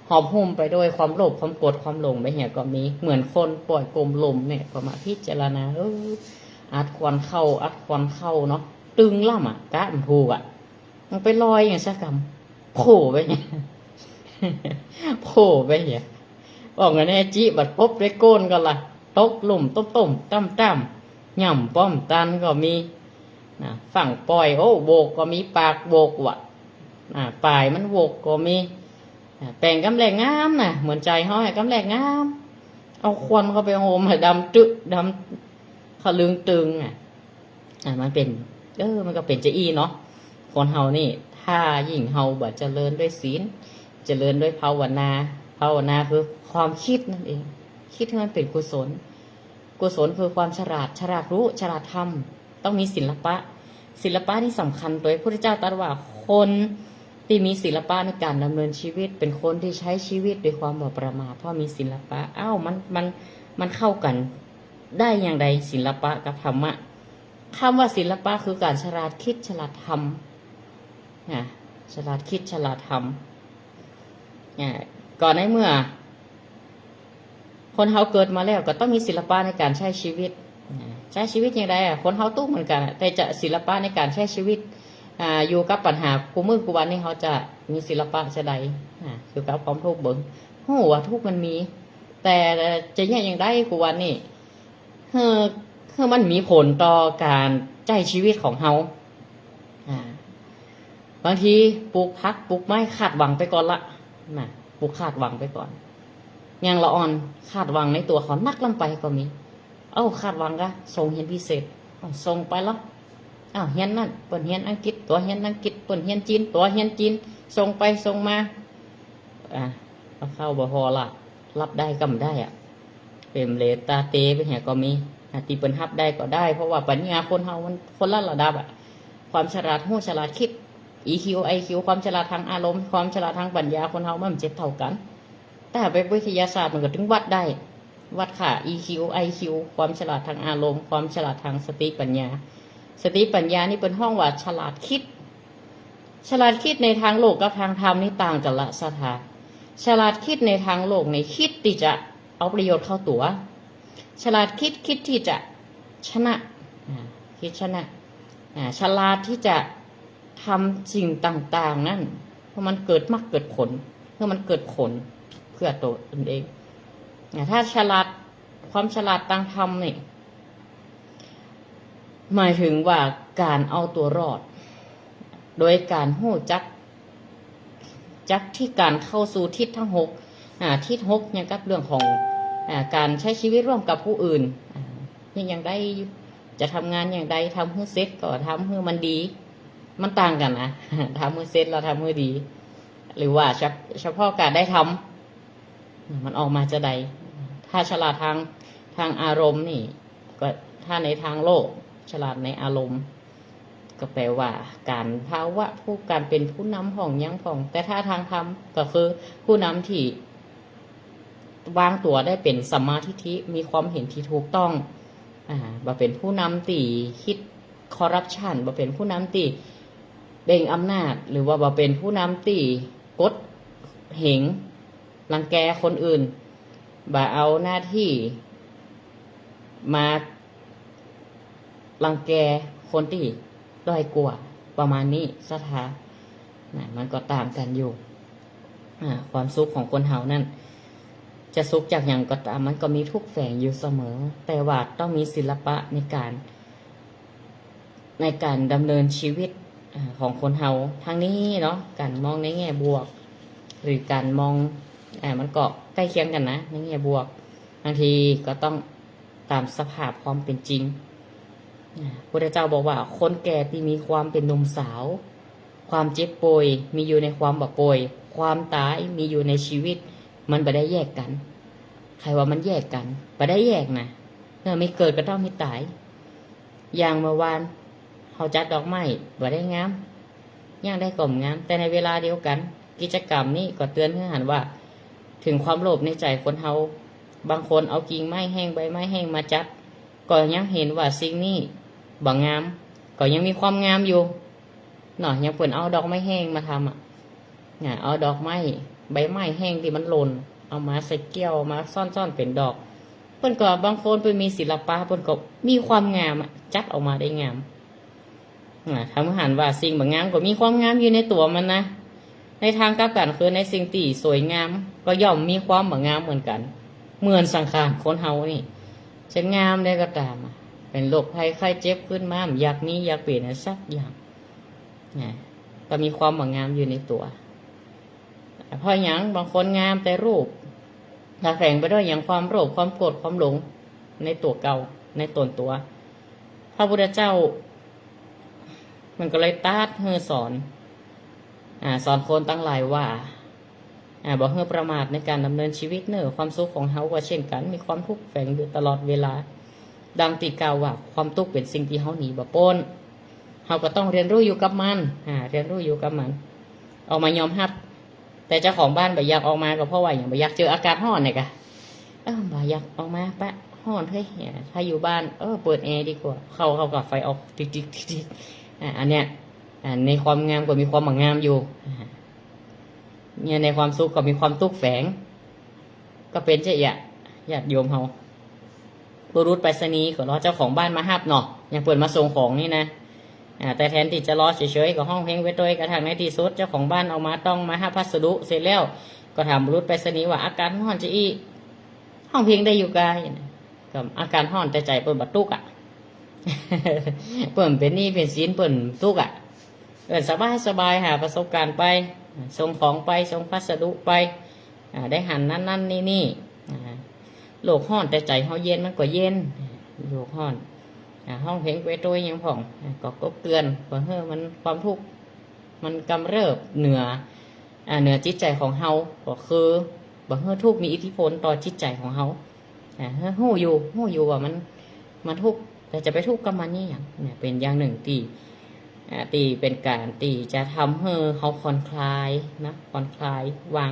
หอบหุ้มไปด้วยความโลภความโกรธความหลงไปเหี่ยก็มีเหมือนคนปล่อยกลมลมเนี่ยก็มาพิจารณาอัดควันเข้าเนาะตึงล่ำกะมันถูกมันไปลอยอย่างสักคำโผล่ไปเนี่ยโผล่ไปเนี่ยบอกกันแน่จิบัดปบด้วยก้นก็ละตกหลุมต้มตั้มย่ำป้อมตันก็มีฝั่งปล่อยโบกก็มีปากโบกปลายมันโบกก็มีแปลงกำแรงงามเหมือนใจเขาให้กำแรงงามเอาควันเข้าไปโฮมดำตึกดำขลึงตึงมันเป็นมันก็เป็นจะอีเนาะคนเฮานี่ถ้ายิ่งเฮาบ่เจริญด้วยศีลเจริญด้วยภาวนาคือความคิดนั่นเองคิดให้มันเป็นกุศลคือความฉลาดรู้ฉลาดทำต้องมีศิลปะที่สำคัญตัวพระพุทธเจ้าตรัสว่าคนที่มีศิลปะในการดำเนินชีวิตเป็นคนที่ใช้ชีวิตด้วยความบ่ประมาทเพราะมีศิลปะมันเข้ากันได้อย่างไรศิลปะกับธรรมะคำว่าศิลปะคือการฉลาดคิดฉลาดทำฉลาดคิดฉลาดทำก่อนในเมื่อคนเฮาเกิดมาแล้วก็ต้องมีศิลปะในการใช้ชีวิตอย่างไรคนเฮาตู้เหมือนกันแต่จะศิลปะในการใช้ชีวิตอยู่กับปัญหากูมือกูวันนี้เขาจะมีศิลปะจะใดอยู่กับความทุกข์เบิ่งว่าทุกข์มันมี แต่จะแยกอย่างไรกูวันนี้คือมันมีผลต่อการใช้ชีวิตของเฮาบางทีปลูกพักปลูกไม้คาดหวังไปก่อนละปลูกคาดหวังไปก่อนอย่างละอ่อนคาดหวังในตัวเขานักลำไปก็มีคาดหวังก็ส่งเฮียนพิเศษส่งไปแล้วเฮียนนั่นเปิดเฮียนอังกฤษตัวเฮียนอังกฤษเปิดเฮียนจีนตัวเฮียนจีนส่งไปส่งมาเข้าบ่พอละรับได้กำได้เป็นเลตาเตไปเหี่ยก็มีตีเปิลฮับได้ก็ได้เพราะว่าปัญญาคนเฮามันคนละระดับความฉลาดหู้ฉลาดคิด EQ IQ ความฉลาดทางอารมณ์ความฉลาดทางปัญญาคนเฮามันเจ็บเท่ากันแต่ไปวิทยาศาสตร์มันก็ถึงวัดได้วัดค่า EQ IQ ความฉลาดทางอารมณ์ความฉลาดทางสติปัญญานี่เป็นห้องว่าฉลาดคิดในทางโลกกับทางธรรมนี่ต่างกันละสถาฉลาดคิดในทางโลกในคิดที่จะเอาประโยชน์เข้าตัวฉลาดคิดที่จะชนะคิดชนะฉลาดที่จะทำสิ่งต่างๆนั่นเพราะมันเกิดมรรคเกิดผลเพื่อมันเกิดผลเพื่อตัวเองถ้าความฉลาดทางธรรมนี่หมายถึงว่าการเอาตัวรอดโดยการหู้จักที่การเข้าสู่ทิศทั้ง6ทิศ6เนี่ยกับเรื่องของการใช้ชีวิตร่วมกับผู้อื่นอย่างใดจะทำงานอย่างใดทำให้เสร็จก็ทำให้มันดีมันต่างกันทำให้เสร็จแล้วทำให้ดี หรือว่าเฉพาะการได้ทำมันออกมาจะใดถ้าฉลาดทางอารมณ์นี่ก็ถ้าในทางโลกฉลาดในอารมณ์ก็แปลว่าการภาวะการเป็นผู้นำของยังของแต่ถ้าทางธรรมก็คือผู้นำที่วางตัวได้เป็นสัมมาทิฏฐิมีความเห็นที่ถูกต้องบ่เป็นผู้นำที่คิดคอร์รัปชันบ่เป็นผู้นำที่เบ่งอำนาจหรือว่าบ่เป็นผู้นำที่กดเหงรังแกคนอื่นบ่เอาหน้าที่มารังแกคนที่ด้อยกว่าประมาณนี้สถามันก็ต่างกันอยู่ความสุขของคนเฮานั่นจะสุขจากอย่างก็ตามมันก็มีทุกแฝงอยู่เสมอแต่ว่าต้องมีศิลปะในการดำเนินชีวิตของคนเฮาทางนี้เนาะการมองในแง่บวกหรือการมองมันก็ใกล้เคียงกันนะในแง่บวกบางทีก็ต้องตามสภาพความเป็นจริงพระเจ้าบอกว่าคนแก่ที่มีความเป็นหนุ่มสาวความเจ็บป่วยมีอยู่ในความบ่ป่วยความตายมีอยู่ในชีวิตมันไม่ได้แยกกันใครว่ามันแยกกันไม่ได้แยกนะไม่เกิดก็ต้องมีตายอย่างเมื่อวานเฮ เขาจัดดอกไม้บ่ได้งามย่างได้กล่อมงามแต่ในเวลาเดียวกัน กิจกรรมนี้ก็เตือนให้หันว่า ถึงความโลภในใจคนเฮาบางคนเอากิ่งไม้แห้งใบไม้แห้งมาจัดก็ยังเห็นว่าสิ่งนี้บ่งามก็ยังมีความงามอยู่เนาะยังเปิ่นเอาดอกไม้แห้งมาทำเนี่ยเอาดอกไม้ใบไม้แห้งที่มันหล่นเอามาใส่แก้วมาซ่อนๆเป็นดอกเพิ่นก็บางคนเพิ่นมีศิลปะเพิ่นก็มีความงามจัดออกมาได้งามทำให้หันว่าสิ่งบ่งามก็มีความงามอยู่ในตัวมันนะในทางกลับกันคือในสิ่งที่สวยงามก็ย่อมมีความบ่งามเหมือนกันเหมือนสังขารคนเฮานี่จะงามได้ก็ตามเป็นโรคภัยไข้เจ็บขึ้นมาอยากมีอยากเปลี่ยนสักอย่างก็มีความบ่งามอยู่ในตัวเพราะอย่างบางคนงามแต่รูปถ้าแฝงไปด้วยอย่างความโลภความโกรธความหลงในตัวเก่าในตนตัวพระพุทธเจ้ามันก็เลยตัดสอนคนตั้งหลายว่าบอกให้ประมาทในการดำเนินชีวิตเนอะความสุขของเฮาก็เช่นกันมีความทุกข์แฝงอยู่ตลอดเวลาดังตีกล่าวว่าความทุกข์เป็นสิ่งที่เฮาหนีบ่พ้นเฮาก็ต้องเรียนรู้อยู่กับมันเรียนรู้อยู่กับมันออกมายอมรับแต่เจ้าของบ้านบ่อยากออกมาก็เพราะว่าอย่างบ่อยากเจออากาศร้อนเนี่ยกะบ่อยากออกมาปะร้อนเฮ้ยถ้าอยู่บ้านเปิดแอร์ดีกว่าเข้ากับไฟออกติ๊กๆอันเนี้ยในความงามก็มีความบ่งามอยู่เนี่ยในความสุขก็มีความทุกข์แฝงก็เป็นเจ๊ญาติโยมเฮาบุรุษไปรษณีย์ก็รอเจ้าของบ้านมาฮับเนาะยังเปิดมาส่งของนี่นะแต่แทนที่จะรอเฉยๆก็ห้องเพลงไว้ด้วยกระทั่งในที่สุดเจ้าของบ้านเอามาต้องมาฮับพัสดุเสร็จแล้วก็ถามบุรุษไปรษณีย์ว่าอาการร้อนจะอีห้องเพลงได้อยู่กายกับอาการร้อนแต่ใจเปิ่นบัดตุกเปิ่นเป็นนี่เป็นศีลเปิ่นตุกสบายหาประสบการณ์ไปส่งของไปส่งพัสดุไปได้หันนั่นนี่โลกห้อนแต่ใจเขาเย็นมันก็เย็นโลกห้อนห้องเพลงไปตัวยังผ่องก็กบเตือนว่ามันความทุกข์มันกำเริบเหนือจิตใจของเฮาก็คือทุกข์มีอิทธิพลต่อจิตใจของเฮาหู้อยู่ว่ามันทุกข์แต่จะไปทุกข์กับมันนี่อย่างเนี่ยเป็นอย่างหนึ่งตีเป็นการตีจะทำให้เขาผ่อนคลายนะผ่อนคลายวาง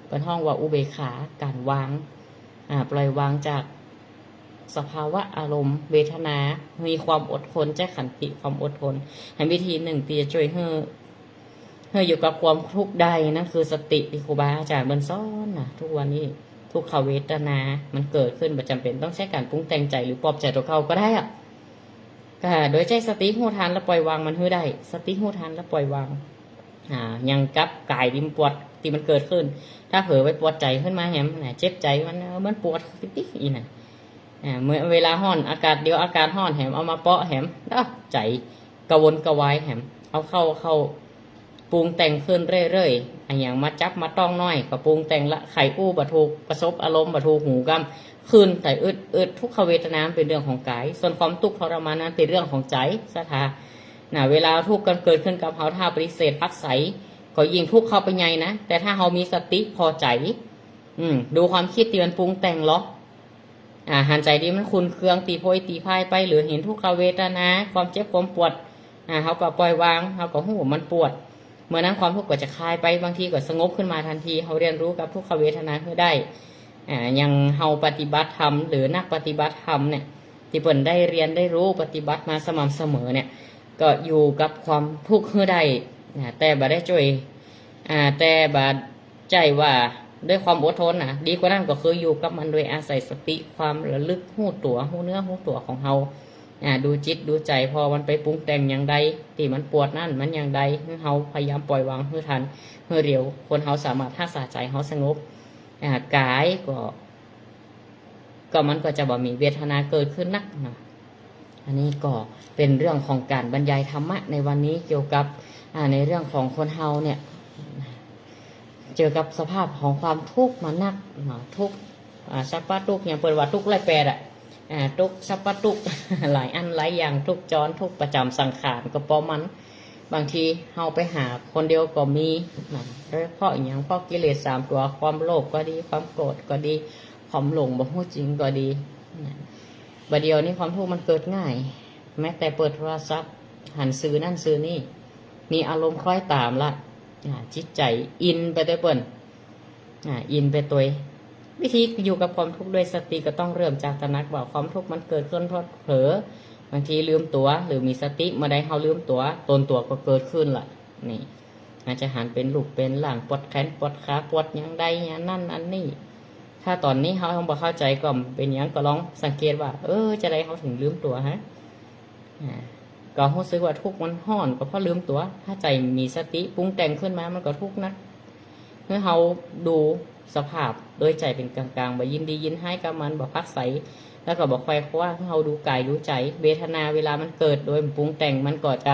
เป็นห้องว่าอุเบกขาการวางปล่อยวางจากสภาวะอารมณ์เวทนามีความอดทนใจขันติความอดทนให้วิธีหนึ่งตีจะช่วยให้อยู่กับความทุกข์ใดนั่นคือสติที่ครูบาอาจารย์มันสอนนะทุกวันนี้ทุกขเวทนามันเกิดขึ้นประจำเป็นต้องใช้การปรุงแต่งใจหรือปลอบใจตัวเขาก็ได้โดยใจสติหูทานแล้วปล่อยวางมันให้ได้สติหูทานแล้วปล่อยวางยังกับกายดิมปวดที่มันเกิดขึ้นถ้าเผลอไปปวดใจขึ้นมาแหมเจ็บใจมันปวดติ๊กอีน่ะเมื่อเวลาห้อนอากาศเดียวอากาศห้อนแหมเอามาเปาะแหมใจกระวนกระวายแหมเอาเข้าปรุงแต่งขึ้นเรื่อยๆอย่างมาจับมาต้องน้อยก็ปรุงแต่งละไข่อู้บะทูประสบอารมณ์บะทูหูกำคืนแต่อึดทุกขเวทนาเป็นเรื่องของกายส่วนความทุกข์ทรมานนั้นเป็นเรื่องของใจสถาเวลาทุกข์กันเกิดขึ้นกับเขาถ้าปฏิเสธพักใสก็ยิ่งทุกข์เข้าไปใหญ่นะแต่ถ้าเขามีสติพอใจดูความคิดที่มันปรุงแต่งล็อกหันใจดีมันคุณเครื่องตีโพยตีพายไปหรือเห็นทุกขเวทนาความเจ็บความปวดเขาก็ปล่อยวางเขาก็หูมันปวดเมื่อนั้นความทุกข์ก็จะคลายไปบางทีก็สงบขึ้นมาทันทีเขาเรียนรู้กับทุกขเวทนาเพื่อได้ยังเฮาปฏิบัติธรรมหรือนักปฏิบัติธรรมเนี่ยที่เปิ่นได้เรียนได้รู้ปฏิบัติมาสม่ำเสมอเนี่ยก็อยู่กับความทุกข์เพื่อได้แต่บ่ได้ช่วยแต่บ่ใจว่าด้วยความอดทนดีกว่านั้นก็คืออยู่กับมันโดยอาศัยสติความระลึกหูตัวหูเนื้อหูตัวของเฮาดูจิตดูใจพอมันไปปรุงแต่งอย่างใดที่มันปวดนั่นมันอย่างใดเฮาพยายามปล่อยวางเพื่อทันเพื่อเร็วคนเฮาสามารถรักษาใจเฮาสงบกายก็มันก็จะบ่มีเวทนาเกิดขึ้นนักนะอันนี้ก็เป็นเรื่องของการบรรยายธรรมะในวันนี้เกี่ยวกับในเรื่องของคนเฮาเนี่ยเจอกับสภาพของความทุกข์มานักทุกข์สัพพะทุกข์อย่างเปิดว่าทุกข์ไร้แปดทุกข์สัพพะทุกข์ หลายอันหลายอย่างทุกข์จรทุกข์ประจำสังขารก็เพราะมันบางทีเฮาไปหาคนเดียวก็มีเพราะอย่างเพราะกิเลส3ตัวความโลภก็ดีความโกรธก็ดีความหลงบ่ฮู้จริงก็ดีบัดเดียวนี้ความทุกข์มันเกิดง่ายแม้แต่เปิดโทรศัพท์ หันซื้อนั่นซื้อนี่มีอารมณ์คล้อยตามละจิตใจอินไปด้วยเปิ้นอินไปตัววิธีอยู่กับความทุกข์ด้วยสติก็ต้องเริ่มจากตระหนักว่าความทุกข์มันเกิดขึ้นเพราะเผลอบางทีลืมตัวหรือมีสติเมื่อใดเฮาลืมตัวตนตัวก็เกิดขึ้นล่ะนี่อาจจะหันเป็นลูกเป็นหลังปวดแขนปวดขาปวดอย่างใดอย่างนั่นอันนี้ถ้าตอนนี้เฮาบ่เข้าใจก็เป็นอย่างก็ลองสังเกตว่าจะได้เฮาถึงลืมตัวฮะก็รู้สึกว่าทุกข์มันห้อนก็เพราะลืมตัวถ้าใจมีสติปรุงแต่งขึ้นมามันก็ทุกข์นะเมื่อเฮาดูสภาพโดยใจเป็นกลางๆบ่ยินดียินให้กับมันบ่พักใสแล้วก็บอกไฟว่าเฮาดูกายดูใจเวทนาเวลามันเกิดโดยปรุงแต่งมันก็จะ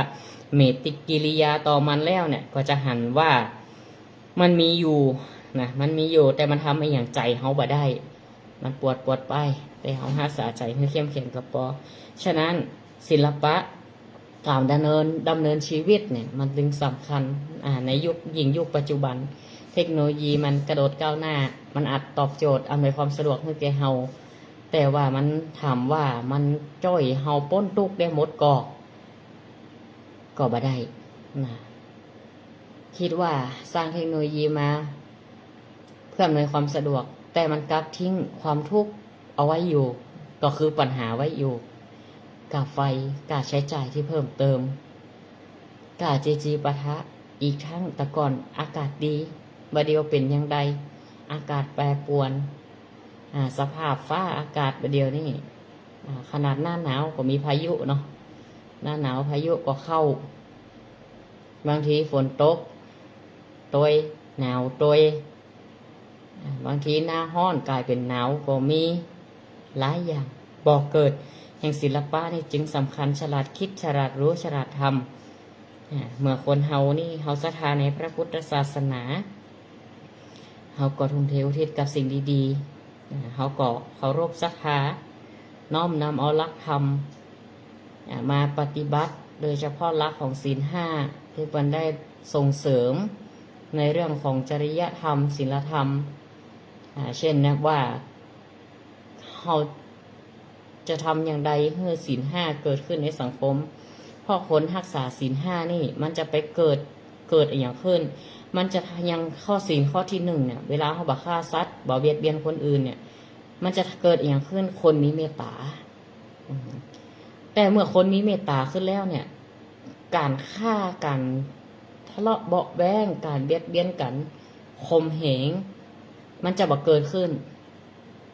เมตติกิริยาต่อมันแล้วเนี่ยก็จะหันว่ามันมีอยู่นะมันมีอยู่แต่มันทำให้อย่างใจเฮาบ่ได้มันปวดไปแต่เฮารักษาใจให้เข้มแข็งกับปอฉะนั้นศิลปะการดำเนินชีวิตเนี่ยมันจึงสำคัญในยุคปัจจุบันเทคโนโลยีมันกระโดดก้าวหน้ามันอาจตอบโจทย์อำนวยความสะดวกให้แก่เฮาแต่ว่ามันถามว่ามันจ้อยเฮาป้นตุกได้หมดก็บ่ได้นะคิดว่าสร้างเทคโนโลยีมาเพื่ออำนวยความสะดวกแต่มันกลับทิ้งความทุกข์เอาไว้อยู่ก็คือปัญหาไว้อยู่กาไฟกาใช้จ่ายที่เพิ่มเติมกาจีปะทะอีกทั้งแต่ก่อนอากาศดีบัดเดียวเป็นอย่างใดอากาศแปรปรวนสภาพฟ้าอากาศบัดเดียวนี่ขนาดหน้าหนาวก็มีพายุเนาะหน้าหนาวพายุก็เข้าบางทีฝนตกตยหนาวตยบางทีหน้าร้อนกลายเป็นหนาวก็มีหลายอย่างบอกเกิดแห่งศิลปะนี่จึงสำคัญฉลาดคิดฉลาดรู้ฉลาดทำเมื่อคนเฮานี่เฮาศรัทธาในพระพุทธศาสนาเฮาก็ทุ่มเทอุทิศกับสิ่งดีๆเฮาก็เคารพศรัทธาน้อมนำเอาหลักธรรมมาปฏิบัติโดยเฉพาะหลักของศีล 5ที่มันได้ส่งเสริมในเรื่องของจริยธรรมศีลธรรมเช่นนะว่าเราจะทำอย่างใดเมื่อศีล 5เกิดขึ้นในสังคมเพราะคนรักษาศีล 5นี่มันจะไปเกิดอย่างขึ้นมันจะยังข้อศีลข้อที่1เนี่ยเวลาเขาบ่ฆ่าสัตว์บ่เบียดเบียนคนอื่นเนี่ยมันจะเกิดอย่างขึ้นคนมีเมตตาแต่เมื่อคนมีเมตตาขึ้นแล้วเนี่ยการฆ่ากันทะเลาะเบาะแว้งการเบียดเบียนกันข่มเหงมันจะบ่เกิดขึ้น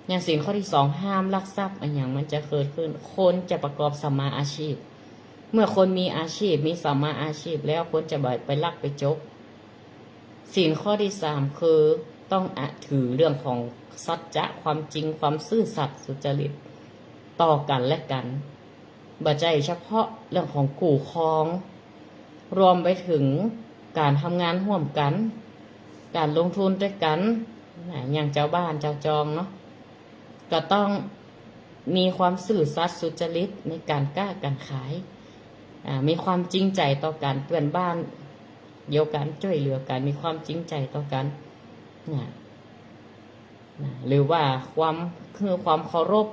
อย่างศีลข้อที่2ห้ามลักทรัพย์อย่างมันจะเกิดขึ้นคนจะประกอบสัมมาอาชีพเมื่อคนมีอาชีพมีสัมมาอาชีพแล้วคนจะบ่ไปลักไปจกศีลข้อที่3คือต้องถือเรื่องของสัจจะความจริงความซื่อสัตย์สุจริตต่อกันและกันบ่ใจเฉพาะเรื่องของกู่ครองรวมไปถึงการทำงานร่วมกันการลงทุนด้วยกันอย่างเจ้าบ้านเจ้าจองเนาะก็ต้องมีความซื่อสัตย์สุจริตในการกล้าการขายมีความจริงใจต่อกันเพื่อนบ้านเดียวกันช่วยเหลือกันมีความจริงใจต่อกันหรือว่าความเคารพ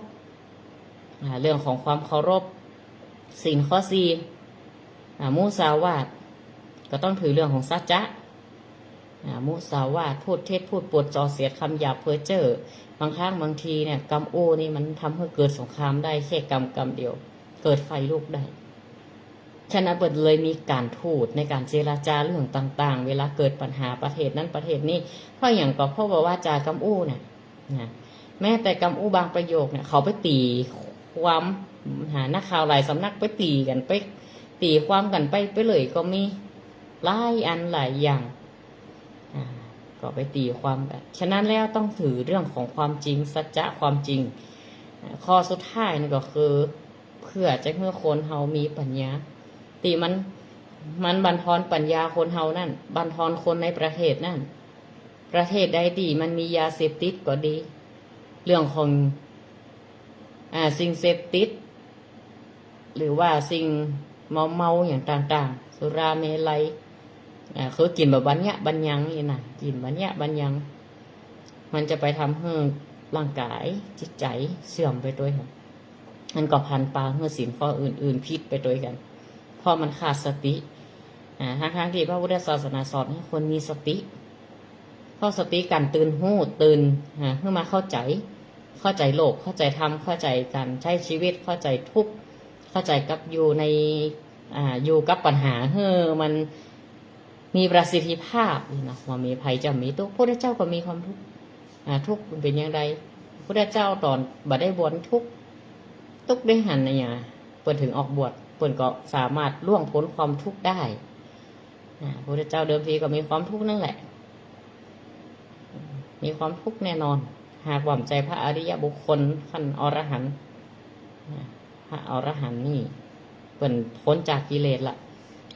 เรื่องของความเคารพศีลข้อ4มุสาวาทก็ต้องถือเรื่องของสัจจะมุสาวาทพูดเท็จพูดปดจ่อเสียดคำหยาบเพ้อเจ้อบางครั้งบางทีเนี่ยกรรมโอ้นี่มันทำให้เกิดสงครามได้แค่กรรมเดียวเกิดไฟลุกได้ฉะนั้นเปิดเลยมีการทูตในการเจรจาเรื่องต่างๆเวลาเกิดปัญหาประเทศนั้นประเทศนี้เพราะอย่างก็เพราะว่าจากรรมโอ้เนี่ยแม้แต่กรรมโอ้บางประโยคเนี่ยเขาไปตีความนักข่าวหลายสำนักไปตีกันไปตีความกันไปเลยก็มีหลายอันหลายอย่างก็ไปตีความกันฉะนั้นแล้วต้องถือเรื่องของความจริงสัจจะความจริงข้อสุดท้ายนี่ก็คือเพื่อจะให้คนเฮามีปัญญาตีมันบั่นทอนปัญญาคนเฮานั่นบั่นทอนคนในประเทศนั่นประเทศใดดีมันมียาเสพติดก็ดีเรื่องของสิ่งเสพติดหรือว่าสิ่งเมาอย่างต่างๆสุราเมลัยคือกินแบบบัญญังนี่นะกินบัญญังมันจะไปทำให้ร่างกายจิตใจเสื่อมไปด้วยครับมันก็พันปลาเมื่อศีลข้ออื่นๆพิษไปด้วยกัน เพราะมันขาดสติทั้งที่พระพุทธศาสนาสอนให้คนมีสติเพราะสติการตื่นหู้ตื่นเพื่อมาเข้าใจโลกเข้าใจธรรมเข้าใจการใช้ชีวิตเข้าใจทุกข์เข้าใจกับอยู่ในอยู่กับปัญหามันมีประสิทธิภาพนะว่ามีภัยจะมีทุกข์พระพุทธเจ้าก็มีความทุกข์ทุกข์เป็นอย่างไรพระพุทธเจ้าตอนบัดได้บวชทุกข์ได้หันเนี่ยเปิดถึงออกบวชเปิดก็สามารถล่วงพ้นความทุกข์ได้พระพุทธเจ้าเดิมทีก็มีความทุกข์นั่นแหละมีความทุกข์แน่นอนหากหวั่นใจพระอริยบุคคลขั้นอรหันต์พระอรหันต์นี่เปิ่นพ้นจากกิเลสละ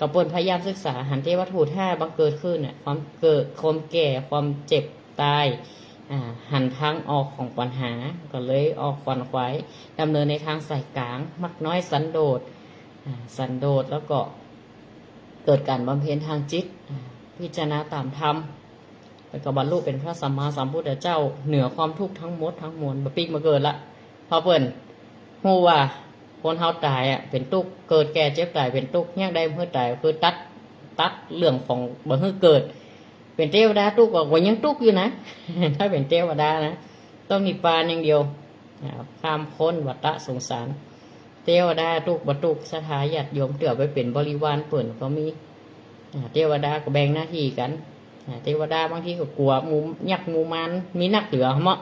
ก็เปิ่นพยายามศึกษาหันเทวทูต5บังเกิดขึ้นเนี่ยความเกิดความแก่ความเจ็บตายหันทางออกของปัญหาก็เลยออกขวัญขวายดำเนินในทางสายกลางมักน้อยสันโดษแล้วก็เกิดการบำเพ็ญทางจิตพิจารณาตามธรรมแล้วก็บรรลุเป็นพระสัมมาสัมพุทธเจ้าเหนือความทุกข์ทั้งหมดทั้งมวลบปีกมาเกิดละพอเปิ่นฮู้ว่าคนเฮาตายเป็นทุกข์เกิดแก่เจ็บตายเป็นทุกข์ยังได้เพื่อตายคือตัดเรื่องของบ่ให้เกิดเป็นเทวดาทุกข์ว่ายังทุกข์อยู่นะ ถ้าเป็นเทวดานะต้องนิพพานอย่างเดียวข้ามพ้นวัฏสงสารเทวดาทุกข์บ่ทุกข์สถาญาติโยมเตือไปเป็นบริวารเปิ่นก็มีเทวดาก็แบ่งหน้าที่กันเทวดาบางทีก็กลัวงูยักษ์งูมันมีนักเหลือเหมาะ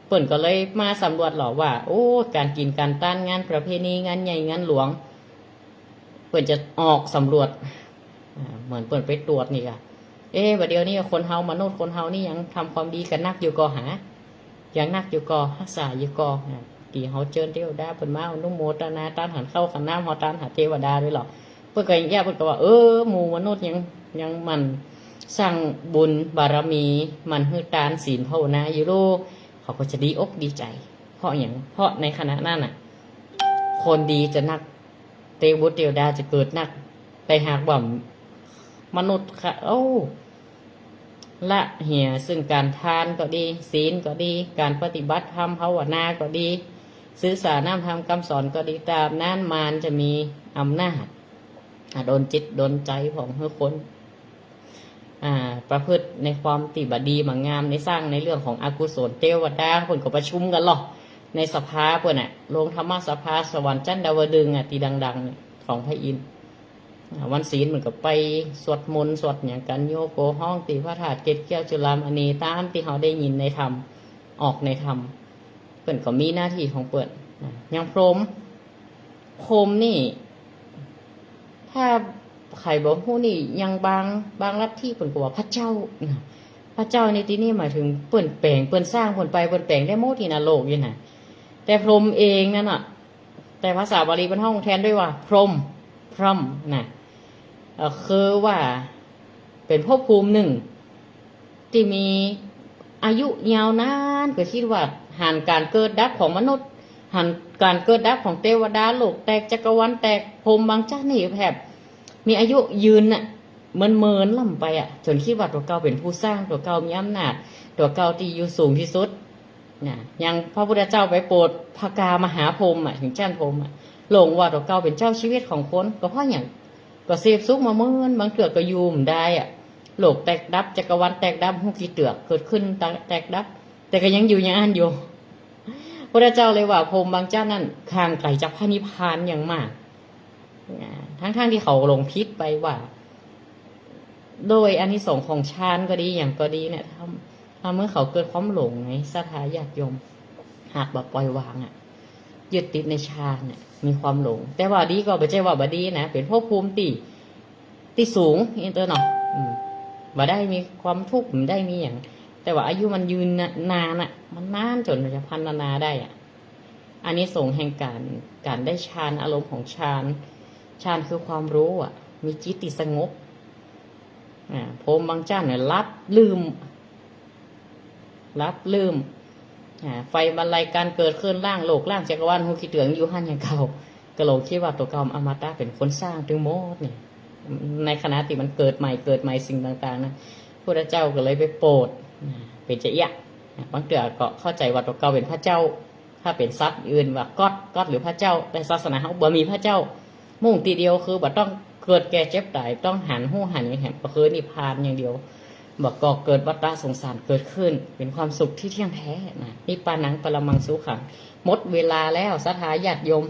เปิ่นก็เลยมาสำรวจหรอว่าโอ้การกินการต้านงานประเพณีงานใหญ่งานหลวงเปิ่นจะออกสำรวจเหมือนเปิ่นไปตรวจนี่ค่ะบัดเดียวนี้คนเฮามนุษย์คนเฮานี่ยังทำความดีกันนักอยู่ก่อยังนักอยู่ก่อรักษาอยู่ก่อกี่เฮาเจิญเทวดาเปิ่นมาอนุโมทนาต้านหันเข้าขันน้ำเฮาต้านหาเทวดาด้วยหรอเปิ่นก็ยังแย่เปิ่นก็ว่าหมู่มนุษย์ยังมันสร้างบุญบารมีมันฮือทานศีลภาวนาอยู่โลเขาก็จะดีอกดีใจเพราะในขณะนั้นคนดีจะนักเทวบุตรเทวดาจะเกิดนักแต่หากว่ามนุษย์ค่ะละเหี่ยซึ่งการทานก็ดีศีลก็ดีการปฏิบัติธรรมภาวนาก็ดีสื่อสารน้ำธรรมคำสอนก็ดีตามนั้นมารจะมีอำนาจโดนจิตโดนใจของทุกคนประพฤติในความติบดีบางงามในสร้างในเรื่องของอกุศลเทวดาคนก็ประชุมกันหรอในสภาเพื่อนลงธรรมสภาสวรรค์จันดาวดึงตีดังๆของพระอินทร์วันศีลเหมือนกับไปสวดมนต์สวดอย่างกันโยโกห้องตีพระธาตุเกศแก้วจุฬามณีตามที่เขาได้ยินในธรรมออกในธรรมเปิ่นก็มีหน้าที่ของเปิ่นอย่างพรหมนี่ถ้าใครบอกผู้นี่ยังบางลัทธิเปิ่นก็ว่าพระเจ้าในที่นี้หมายถึงเปิ่นแปลงเปิ่นสร้างเปิ่นแปลงได้โมที่นาโลกอยู่น่ะแต่พรหมเองนั่นแต่ภาษาบาลีเป็นห้องแทนด้วยว่าพรหมน่ะคือว่าเป็นภพภูมิหนึ่งที่มีอายุยาวนานก็คิดว่าหันการเกิดดับของมนุษย์หันการเกิดดับของเทวดาโลกแตกจักรวาลแตกพรหมบางชาตินี่แบบมีอายุยืนเมินล่ำไปจนคิดว่าตัวเก่าเป็นผู้สร้างตัวเก่ามีอำนาจตัวเก่าที่อยู่สูงที่สุดยังพระพุทธเจ้าไปโปรดพกามหาพรหมถึงเจ้าพรหมหลงว่าตัวเก่าเป็นเจ้าชีวิตของคนก็เพราะอย่างก็เสพสุขมาเมินบางเถื่อก็ยูมได้โลกแตกดับจักรวาลแตกดับหุกกี่เตือกเกิดขึ้นแตกดับแต่ก็ยังอยู่ยังอันอยู่พระเจ้าเลยว่าพรหมบางเจ้านั่นห่างไกลจากพระนิพพานอย่างมากทั้งที่เขาลงพิษไปว่าโดยอานิสงส์ของฌานก็ดีอย่างก็ดีเนี่ยทำเมื่อเขาเกิดความหลงไงศรัทธาญาติโยมหากแบบปล่อยวางยึดติดในฌานมีความหลงแต่ว่าดีก็ไม่ใช่ว่าบดีนะเป็นภพภูมิที่สูงอินเตอร์เนาะบ่ได้มีความทุกข์มันได้มีอย่างแต่ว่าอายุมันยืนนานมันนานจนจะพันนาได้อันนี้ส่งแห่งการได้ฌานอารมณ์ของฌานคือความรู้มีจิตติสงบพรหมบางเจ้าเนี่ยรับลืมไฟบรรลัยการเกิดขึ้นร่างโลกร่างจักรวาลหูขี้เตืองอยู่หันอย่างเก่ากระโหลกคิดว่าตัวเก่าอมตะเป็นคนสร้างถึงโมดเนี่ยในขณะที่มันเกิดใหม่สิ่งต่างๆนะพระเจ้าก็เลยไปโปรดเป็นเจียะบางเถื่อก็เข้าใจว่าตัวเก่าเป็นพระเจ้าถ้าเป็นทรัพย์อื่นว่าก๊อดหรือพระเจ้าแต่ศาสนาเขาบ่มีพระเจ้า มุ่งทีเดียวคือบ่ต้องเกิดแก่เจ็บตายต้องหันหู้หันอย่างแหมก็คือนิพพานอย่างเดียวบ่ก่อเกิดวัฏสงสารเกิดขึ้นเป็นความสุขที่เที่ยงแท้นะนิพพานังปรมังสุขังหมดเวลาแล้วศรัทธาญาติโยม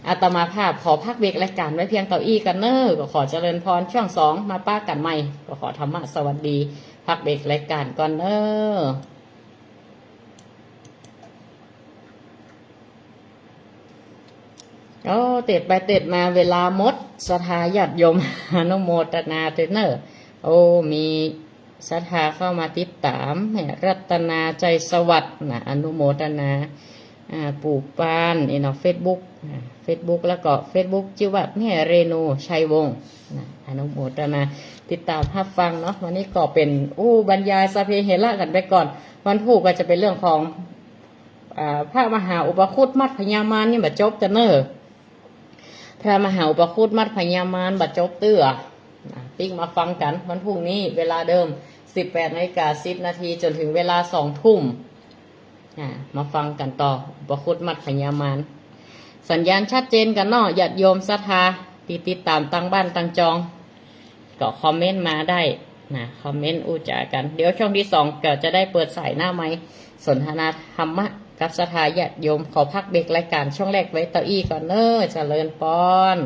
อาตมาภาพขอพักเบรกรายการไว้เพียงเก้าอี้กันเนอก็ขอเจริญพรช่วงสองมาป้ากันใหม่ก็ขอธรรมะสวัสดีพักเบรกรายการก่อนเนอโอ้เต็ดไปเต็ดมาเวลาหมดศรัทธาญาติโยมอนุโมทนาเทเนอร์โอ้มีศรัทธาเข้ามาติดตามรัตนาใจสวัสดิ์นะอนุโมทนาปู่ปานเนาะเฟซบุ๊กแล้วก็เฟซบุ๊กชื่อว่าแม่เรนูชัยวงศ์นะอนุโมทนาติดตามรับฟังเนาะวันนี้ก็เป็นบรรยายสพเพเหระกันไปก่อนวันพุธก็จะเป็นเรื่องของพระมหาอุปคุตมัดพญามารนี่บัดจบจะเนอพระมหาอุปคุตมัดพญามารบัดจบเตื้อปิ้งมาฟังกันวันพรุ่งนี้เวลาเดิม 18:10 น.จนถึงเวลา 2 ทุ่มมาฟังกันต่ออุปคุตมัดพญามารสัญญาณชัดเจนกันเนาะญาติโยมศรัทธาติดตามตั้งบ้านตั้งจองก็คอมเมนต์มาได้นะคอมเมนต์อู้จากันเดี๋ยวช่วงที่2ก็จะได้เปิดสายหน้าไมค์สนทนาธรรมะกับศรัทธาญาติโยมขอพักเบรกรายการช่วงแรกไว้เต้าอี้ก่อนเนอะเจริญพร